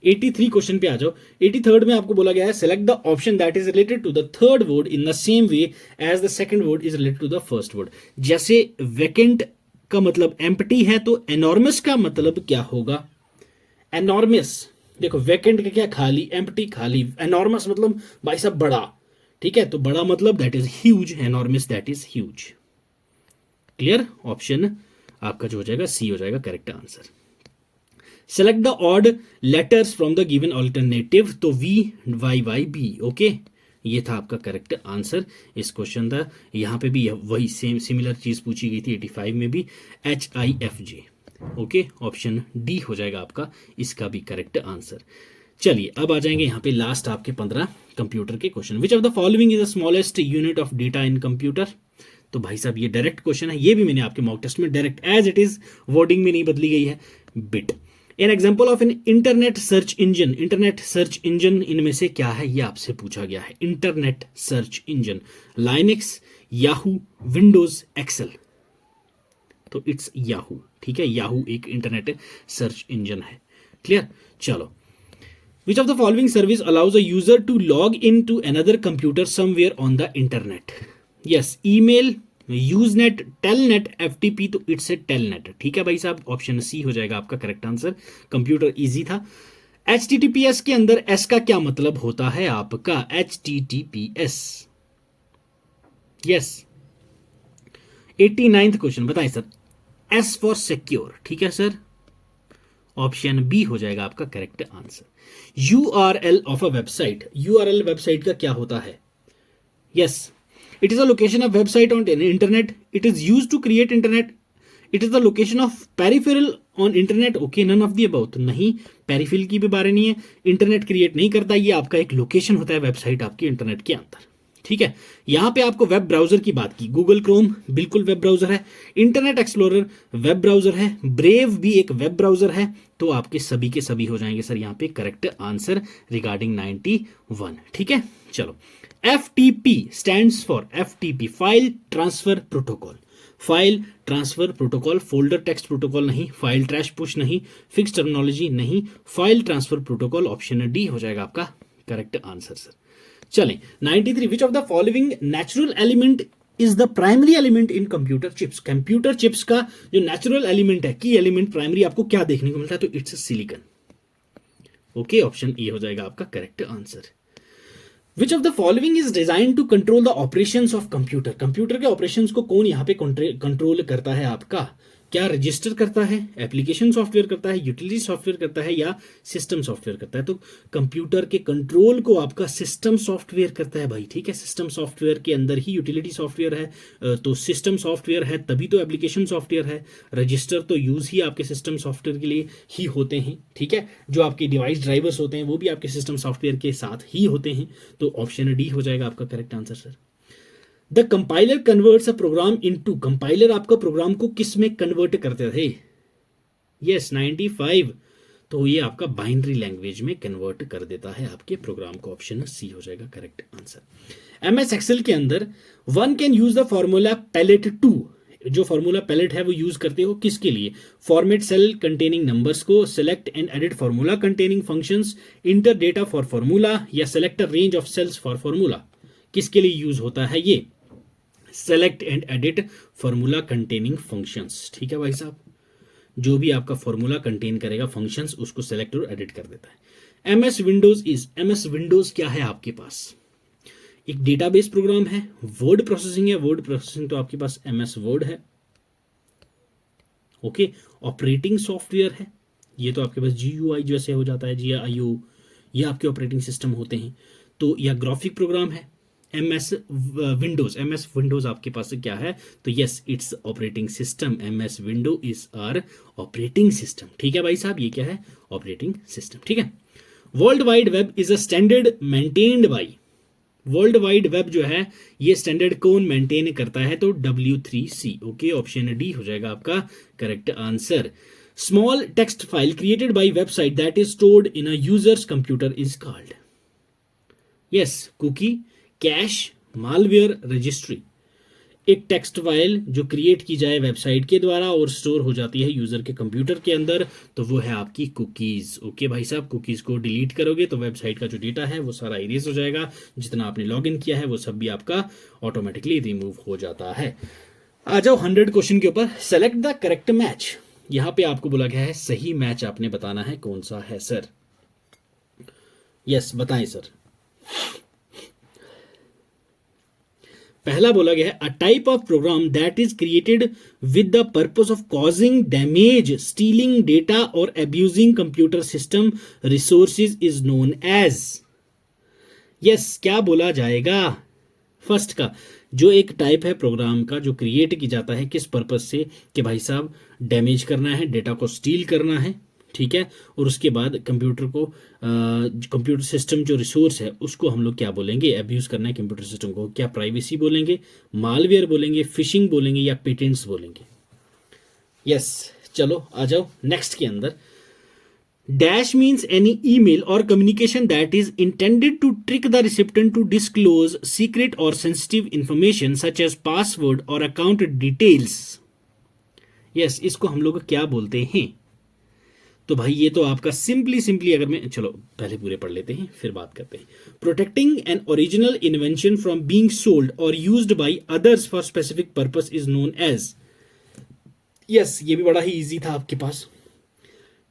83 क्वेश्चन पे आ जाओ। 83 में आपको बोला गया है select the option that is related to the third word in the same way as the second word is related to the first word. जैसे वैकेंट का मतलब एम्प्टी है, तो एनॉर्मस का मतलब क्या होगा, एनॉर्मस देखो, वैकेंट का क्या, खाली, एम्प्टी खाली, एनॉर्मस मतलब भाई साहब बड़ा। ठीक है, तो बड़ा मतलब that is huge, enormous that is huge. Clear? Option आपका जो हो जाएगा सी हो जाएगा correct answer. Select the odd letters from the given alternative, तो V Y Y B, okay, ये था आपका करेक्ट आंसर इस क्वेश्चन का। यहां पे भी वही सेम सिमिलर चीज पूछी गई थी 85 में भी, H I F J, okay, option D हो जाएगा आपका इसका भी करेक्ट आंसर। चलिए अब आ जाएंगे यहाँ पे लास्ट आपके 15 कंप्यूटर के question. Which of the following is the smallest unit of data in computer? तो भाई साहब ये डायरेक्ट क्वेश्चन है, ये भी मैंने आपके मॉक टेस्ट में direct as it is, wording में नहीं बदली गई है, बिट। An example of an internet search engine, internet search engine इनमें से क्या है, ये आपसे पूछा गया है। Internet search engine, Linux, Yahoo, Windows, Excel, तो इट्स याहू। ठीक है, याहू एक इंटरनेट सर्च इंजन है। क्लियर? चलो, which of the following service allows a user to log in to another computer somewhere on the internet? Yes, email, Usenet, telnet, FTP, तो इट्स ए टेलनेट। ठीक है भाई साहब, ऑप्शन सी हो जाएगा आपका करेक्ट आंसर। कंप्यूटर इजी था। HTTPS के अंदर एस का क्या मतलब होता है आपका, HTTPS? यस, 89th क्वेश्चन बताएं सर, एस फॉर सिक्योर। ठीक है सर, ऑप्शन बी हो जाएगा आपका correct answer. URL of a website, URL website का क्या होता है? Yes, it is a location of website on internet, it is used to create internet, it is the location of peripheral on internet, okay, none of the above, तो नहीं, पेरिफेरल की भी बारे नहीं है, इंटरनेट क्रिएट नहीं करता, ये आपका एक लोकेशन होता है वेबसाइट आपकी इंटरनेट के अंदर। ठीक है, यहां पे आपको वेब ब्राउजर की बात की, गूगल क्रोम बिल्कुल वेब ब्राउजर है, इंटरनेट एक्सप्लोरर वेब ब्राउजर है, ब्रेव भी एक वेब ब्राउजर है, तो आपके सभी के सभी हो जाएंगे सर यहाँ पे करेक्ट आंसर रिगार्डिंग 91। ठीक है, चलो, FTP stands for FTP, file transfer protocol, file transfer protocol, folder text protocol नहीं, फाइल ट्रैश पुश नहीं, फिक्स टर्मिनोलॉजी नहीं, file transfer protocol, option D हो जाएगा आपका करेक्ट आंसर सर। चलें 93, विच of the following natural element is the primary element in computer chips? Computer chips का जो नेचुरल एलिमेंट है, की एलिमेंट प्राइमरी आपको क्या देखने को मिलता है, तो it's silicon. Okay, option A हो जाएगा आपका correct answer. Which of the following is design to control the operations of computer? Computer के ऑपरेशंस को कौन यहाँ पे कंट्रोल करता है आपका? क्या रजिस्टर करता है, एप्लीकेशन सॉफ्टवेयर करता है, यूटिलिटी सॉफ्टवेयर करता है, या सिस्टम सॉफ्टवेयर करता है? तो कंप्यूटर के कंट्रोल को आपका सिस्टम सॉफ्टवेयर करता है भाई। ठीक है, सिस्टम सॉफ्टवेयर के अंदर ही यूटिलिटी सॉफ्टवेयर है, तो सिस्टम सॉफ्टवेयर है तभी तो एप्लीकेशन सॉफ्टवेयर है। रजिस्टर तो यूज ही आपके सिस्टम सॉफ्टवेयर के लिए ही होते हैं। ठीक है, जो आपके डिवाइस ड्राइवर्स होते हैं वो भी आपके सिस्टम सॉफ्टवेयर के साथ ही होते हैं, तो ऑप्शन डी हो जाएगा आपका correct answer sir. The compiler converts a programme into, compiler आपका प्रोग्राम को किस में कन्वर्ट करते थे? यस 95। तो ये आपका बाइनरी लैंग्वेज में कन्वर्ट कर देता है आपके प्रोग्राम को। ऑप्शन सी हो जाएगा करेक्ट आंसर। एमएस एक्सेल के अंदर one can use the formula palette to, जो फॉर्मूला पैलेट है वो यूज करते हो किसके लिए? फॉर्मेट सेल कंटेनिंग नंबर्स को, select and edit formula containing functions, enter data for formula, या select a range of cells for formula. किसके लिए यूज होता है ये? Select and edit formula containing functions. ठीक है भाई साहब, जो भी आपका फॉर्मूला कंटेन करेगा फंक्शंस, उसको सेलेक्ट और एडिट कर देता है। MS Windows is, MS Windows क्या है आपके पास? एक डेटाबेस प्रोग्राम है, वर्ड प्रोसेसिंग है, वर्ड प्रोसेसिंग तो आपके पास एमएस वर्ड है। ओके, ऑपरेटिंग सॉफ्टवेयर है, ये तो आपके पास जीयूआई जैसे हो जाता है, जीआईओ, ये आपके ऑपरेटिंग सिस्टम होते हैं। तो या ग्राफिक प्रोग्राम है एमएस विंडोज, एमएस विंडोज आपके पास क्या है? तो yes it's operating system, MS window is our operating system. ठीक है भाई साहब, ये क्या है? Operating system. ठीक है। World wide web is a standard maintained by, world wide web जो है ये स्टैंडर्ड कौन मेंटेन करता है? तो W3C। ओके, ऑप्शन डी हो जाएगा आपका correct answer. Small text file created by website that is stored in a user's computer is called, yes cookie, cache, malware, registry. एक टेक्स्ट फाइल जो क्रिएट की जाए वेबसाइट के द्वारा और स्टोर हो जाती है यूजर के कंप्यूटर के अंदर, तो वो है आपकी कुकीज। ओके भाई साहब, कुकीज को डिलीट करोगे तो वेबसाइट का जो डेटा है वो सारा इरेज हो जाएगा, जितना आपने लॉगिन किया है वो सब भी आपका ऑटोमेटिकली रिमूव हो जाता है। आ जाओ 100 क्वेश्चन के ऊपर। सेलेक्ट द करेक्ट मैच, यहां पे आपको बोला गया है सही मैच आपने बताना है कौन सा है सर। यस बताएं सर। पहला बोला गया है a type of program that is created with the purpose of causing damage, stealing data और abusing computer system resources is known as. Yes क्या बोला जाएगा? फर्स्ट का जो एक टाइप है प्रोग्राम का जो क्रिएट की जाता है किस पर्पस से? कि भाई साहब डैमेज करना है, डेटा को स्टील करना है, ठीक है, और उसके बाद कंप्यूटर को कंप्यूटर सिस्टम जो रिसोर्स है उसको हम लोग क्या बोलेंगे? अब्यूज करना है कंप्यूटर सिस्टम को। क्या प्राइवेसी बोलेंगे, मालवेयर बोलेंगे, फिशिंग बोलेंगे, या पेटेंट्स बोलेंगे? यस चलो आ जाओ नेक्स्ट के अंदर। डैश मीन्स एनी ईमेल और communication that is intended to trick the recipient to disclose secret और sensitive information such as password और अकाउंट डिटेल्स। यस इसको हम लोग क्या बोलते हैं? तो भाई ये तो आपका सिंपली अगर मैं, चलो पहले पूरे पढ़ लेते हैं फिर बात करते हैं। Protecting an original invention from being sold और used by others for specific purpose is known as. Yes ये भी बड़ा ही इजी था आपके पास।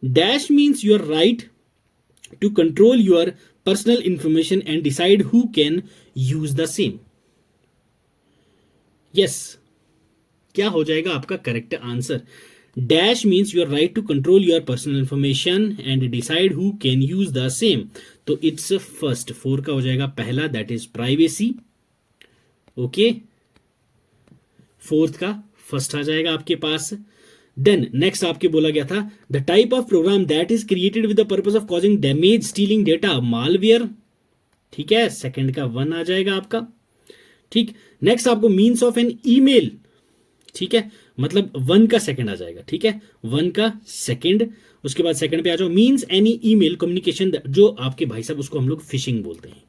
Dash means your right to control your personal information and decide who can use the same. Yes क्या हो जाएगा आपका correct answer? Dash means your right to control your personal information and decide who can use the same. तो इट्स फर्स्ट, 4 का हो जाएगा पहला that is privacy. Okay, fourth का फर्स्ट आ जाएगा आपके पास। देन नेक्स्ट आपके बोला गया था the type of program that is created with the purpose of causing damage, stealing data, malware. ठीक है, सेकंड का 1 आ जाएगा आपका। ठीक, नेक्स्ट आपको मीन्स ऑफ एन ईमेल, ठीक है, मतलब 1 का सेकंड आ जाएगा। ठीक है, 1 का सेकंड, उसके बाद सेकंड पे आ जाओ मीन्स एनी ईमेल कम्युनिकेशन, जो आपके भाई साहब उसको हम लोग फिशिंग बोलते हैं।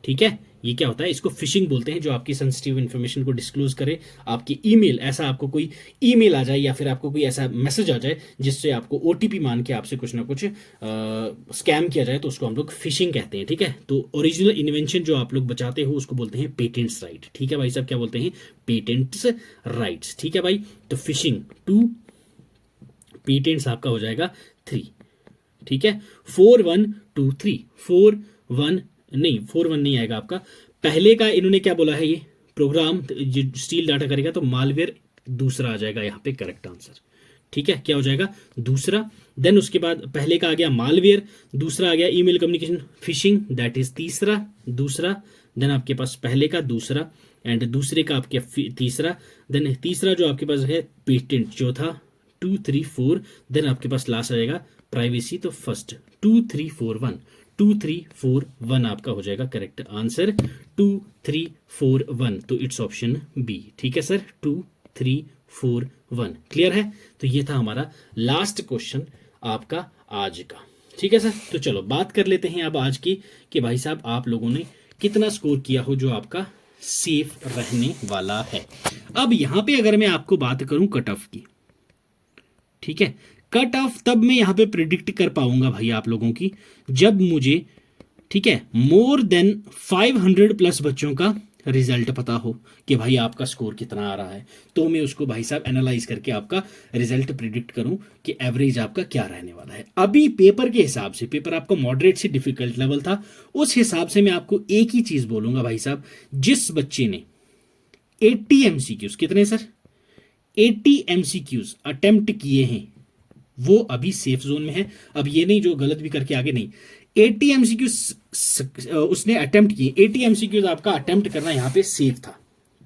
ठीक है, ये क्या होता है? इसको फिशिंग बोलते हैं, जो आपकी सेंसिटिव इन्फॉर्मेशन को डिस्क्लोज करे। आपकी ईमेल, ऐसा आपको कोई ईमेल आ जाए या फिर आपको कोई ऐसा मैसेज आ जाए जिससे आपको ओटीपी मान के आपसे कुछ ना कुछ स्कैम किया जाए, तो उसको हम लोग फिशिंग कहते हैं। ठीक है, तो ओरिजिनल इन्वेंशन जो आप लोग बचाते हो उसको बोलते हैं पेटेंट्स राइट। ठीक है भाई साहब, क्या बोलते हैं? Patents rights. ठीक है भाई, तो फिशिंग 2, पेटेंट्स आपका हो जाएगा 3। ठीक है, 4 1 2 3, 4 1 नहीं, 4 1 नहीं आएगा आपका। पहले का इन्होंने क्या बोला है? ये प्रोग्राम जो स्टील डाटा करेगा, तो मालवेयर दूसरा आ जाएगा यहाँ पे करेक्ट आंसर। ठीक है, क्या हो जाएगा? दूसरा। देन उसके बाद पहले का आ गया मालवेयर, दूसरा आ गया email communication fishing, that is तीसरा, दूसरा। देन आपके पास पहले का दूसरा एंड दूसरे का आपके तीसरा। देन तीसरा जो आपके पास है पेटेंट, चौथा 2 3 4। देन आपके पास लास्ट आ जाएगा प्राइवेसी, तो फर्स्ट 2341, 2341 आपका हो जाएगा करेक्ट आंसर, 2341, तो इट्स ऑप्शन बी। ठीक है सर, 2341 क्लियर है। तो ये था हमारा लास्ट क्वेश्चन आपका आज का। ठीक है सर, तो चलो बात कर लेते हैं अब आज की कि भाई साहब आप लोगों ने कितना स्कोर किया हो जो आपका सेफ रहने वाला है। अब यहां पे अगर मैं आपको बात करूं कट ऑफ की, ठीक है, कट ऑफ तब मैं यहां पे प्रिडिक्ट कर पाऊंगा भाई आप लोगों की जब मुझे, ठीक है, मोर देन 500 प्लस बच्चों का रिजल्ट पता हो कि भाई आपका स्कोर कितना आ रहा है, तो मैं उसको भाई साहब एनालाइज करके आपका रिजल्ट प्रिडिक्ट करूं कि एवरेज आपका क्या रहने वाला है। अभी पेपर के हिसाब से, पेपर आपका मॉडरेट से डिफिकल्ट लेवल था, उस हिसाब से मैं आपको एक ही चीज बोलूंगा भाई साहब, जिस बच्चे ने 80 एमसीक्यूज, कितने सर, 80 एमसीक्यूज अटेम्प्ट किए हैं वो अभी सेफ जोन में है। अब ये नहीं जो गलत भी करके आगे नहीं, 80 एमसीक्यूज उसने अटेम्प्ट किए, 80 एमसीक्यूज आपका अटेम्प्ट करना यहां पे सेफ था,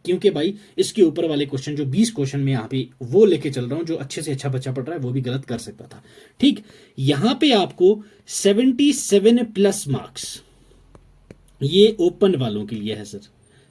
क्योंकि भाई इसके ऊपर वाले क्वेश्चन जो 20 क्वेश्चन में यहां पे वो लेके चल रहा हूं, जो अच्छे से अच्छा बच्चा पढ़ रहा है वो भी गलत कर सकता था। ठीक, यहां पे आपको 77 प्लस मार्क्स ये ओपन वालों के लिए है सर।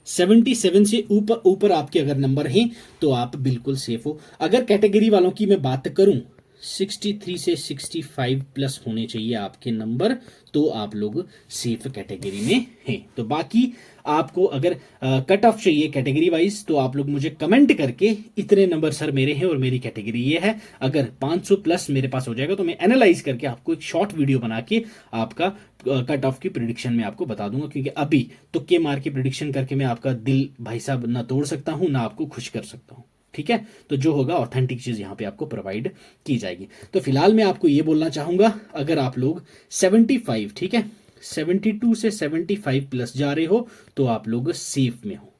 77 से ऊपर ऊपर आपके अगर नंबर हैं तो आप बिल्कुल सेफ हो। अगर कैटेगरी वालों की मैं बात करूं, 63 से 65 प्लस होने चाहिए आपके नंबर, तो आप लोग सेफ कैटेगरी में हैं। तो बाकी आपको अगर कट ऑफ चाहिए कैटेगरी वाइज तो आप लोग मुझे कमेंट करके इतने नंबर सर मेरे हैं और मेरी कैटेगरी ये है, अगर 500 प्लस मेरे पास हो जाएगा तो मैं एनालाइज करके आपको एक शॉर्ट वीडियो बना के आपका कट ऑफ की प्रिडिक्शन में आपको बता दूंगा, क्योंकि अभी तुक्के मार के प्रिडिक्शन करके मैं आपका दिल भाई साहब ना तोड़ सकता हूं ना आपको खुश कर सकता हूं। ठीक है, तो जो होगा ऑथेंटिक चीज यहां पे आपको प्रोवाइड की जाएगी। तो फिलहाल मैं आपको ये बोलना चाहूंगा, अगर आप लोग 75, ठीक है, 72 से 75 प्लस जा रहे हो तो आप लोग सेफ में हो।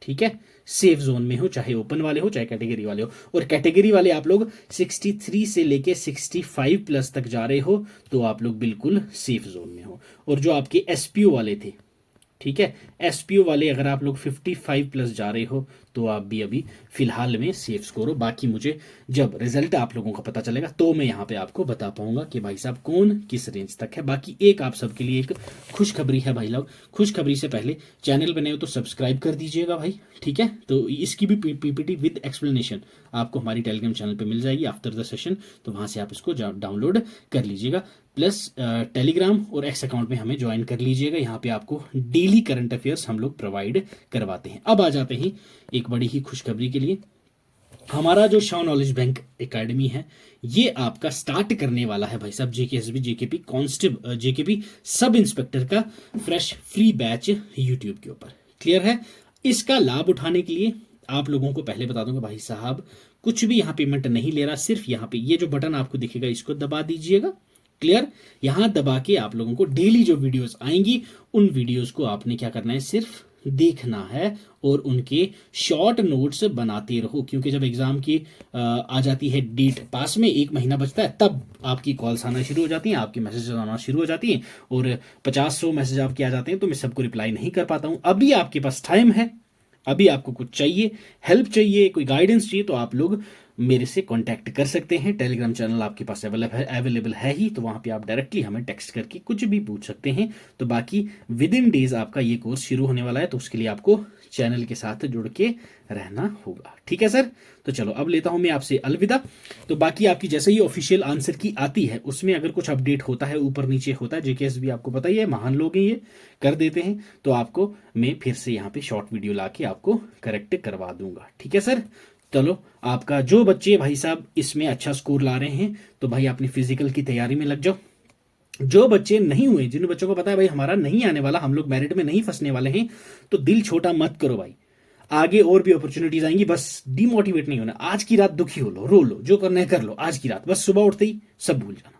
ठीक है, सेफ जोन में हो, चाहे ओपन वाले हो चाहे कैटेगरी वाले हो। और कैटेगरी वाले आप लोग 63 से लेके 65 प्लस तक जा रहे हो तो आप लोग बिल्कुल सेफ जोन में हो। और जो आपके एसपीओ वाले थे, ठीक है, एसपीओ वाले अगर आप लोग 55 प्लस जा रहे हो तो आप भी अभी फिलहाल में सेफ स्कोर हो। बाकी मुझे जब रिजल्ट आप लोगों का पता चलेगा तो मैं यहाँ पे आपको बता पाऊंगा कि भाई साहब कौन किस रेंज तक है। बाकी एक आप सबके लिए एक खुशखबरी है भाई लोग, खुशखबरी से पहले चैनल बने हो तो सब्सक्राइब कर दीजिएगा भाई। ठीक है, तो इसकी भी पीपीटी विद एक्सप्लेनेशन आपको हमारी टेलीग्राम चैनल पे मिल जाएगी आफ्टर द सेशन, तो वहां से आप इसको डाउनलोड कर लीजिएगा। प्लस टेलीग्राम और एक्स अकाउंट में हमें ज्वाइन कर लीजिएगा, यहाँ पे आपको डेली करंट अफेयर्स हम लोग प्रोवाइड करवाते हैं। अब आ जाते हैं एक बड़ी ही खुशखबरी के लिए। हमारा जो शाह नॉलेज बैंक एकेडमी है ये आपका स्टार्ट करने वाला है भाई साहब JKSB JKP constable JKP sub inspector का फ्रेश फ्री बैच यूट्यूब के ऊपर। क्लियर है, इसका लाभ उठाने के लिए आप लोगों को पहले बता दूंगा भाई साहब, कुछ भी यहाँ पेमेंट नहीं ले रहा, सिर्फ यहाँ पे ये जो बटन आपको दिखेगा इसको दबा दीजिएगा। क्लियर, यहां दबा के आप लोगों को डेली जो वीडियोस आएंगी उन वीडियोस को आपने क्या करना है, सिर्फ देखना है और उनके शॉर्ट नोट्स बनाते रहो, क्योंकि जब एग्जाम की आ जाती है डेट, पास में 1 महीना बचता है, तब आपकी कॉल्स आना शुरू हो जाती हैं, आपके मैसेजेस आना शुरू हो जाती हैं और 50-100 मैसेज आपके आ जाते हैं, तो मैं सबको रिप्लाई नहीं कर पाता हूं। अभी आपके पास टाइम है, अभी आपको कुछ चाहिए, हेल्प चाहिए, कोई गाइडेंस चाहिए, तो आप लोग मेरे से कांटेक्ट कर सकते हैं। टेलीग्राम चैनल आपके पास अवेलेबल है ही, तो वहां पे आप डायरेक्टली हमें टेक्स्ट करके कुछ भी पूछ सकते हैं। तो बाकी विद इन डेज आपका ये कोर्स शुरू होने वाला है, तो उसके लिए आपको चैनल के साथ जुड़ के रहना होगा। ठीक है सर, तो चलो अब लेता हूं मैं आपसे अलविदा। तो बाकी आपकी जैसे ही ऑफिशियल आंसर की आती है उसमें अगर कुछ अपडेट होता है, ऊपर नीचे होता है, जेकेएस भी आपको पता ही है, महान लोग हैं ये, कर देते हैं, तो आपको मैं फिर से यहाँ पे शॉर्ट वीडियो ला के आपको करेक्ट करवा दूंगा। ठीक है सर, चलो आपका जो बच्चे भाई साहब इसमें अच्छा स्कोर ला रहे हैं तो भाई अपनी फिजिकल की तैयारी में लग जाओ। जो बच्चे नहीं हुए, जिन बच्चों को पता है भाई हमारा नहीं आने वाला, हम लोग मेरिट में नहीं फंसने वाले हैं, तो दिल छोटा मत करो भाई, आगे और भी अपॉर्चुनिटीज आएंगी, बस डिमोटिवेट नहीं होना। आज की रात दुखी हो लो, रो लो, जो करना है कर लो आज की रात, बस सुबह उठते ही सब भूल जाना।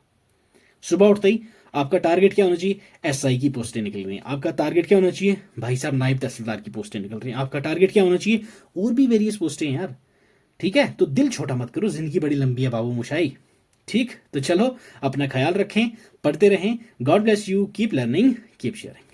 सुबह उठते ही आपका टारगेट क्या होना चाहिए, एसआई की पोस्टें निकल रही हैं, आपका टारगेट क्या होना चाहिए भाई साहब, नायब तहसीलदार की पोस्टें निकल रही हैं, आपका टारगेट क्या होना चाहिए, और भी वेरियस पोस्टें यार। ठीक है, तो दिल छोटा मत करो, जिंदगी बड़ी लंबी है बाबू मुशाई। ठीक, तो चलो अपना ख्याल रखें, पढ़ते रहें, God bless you, keep learning, keep sharing.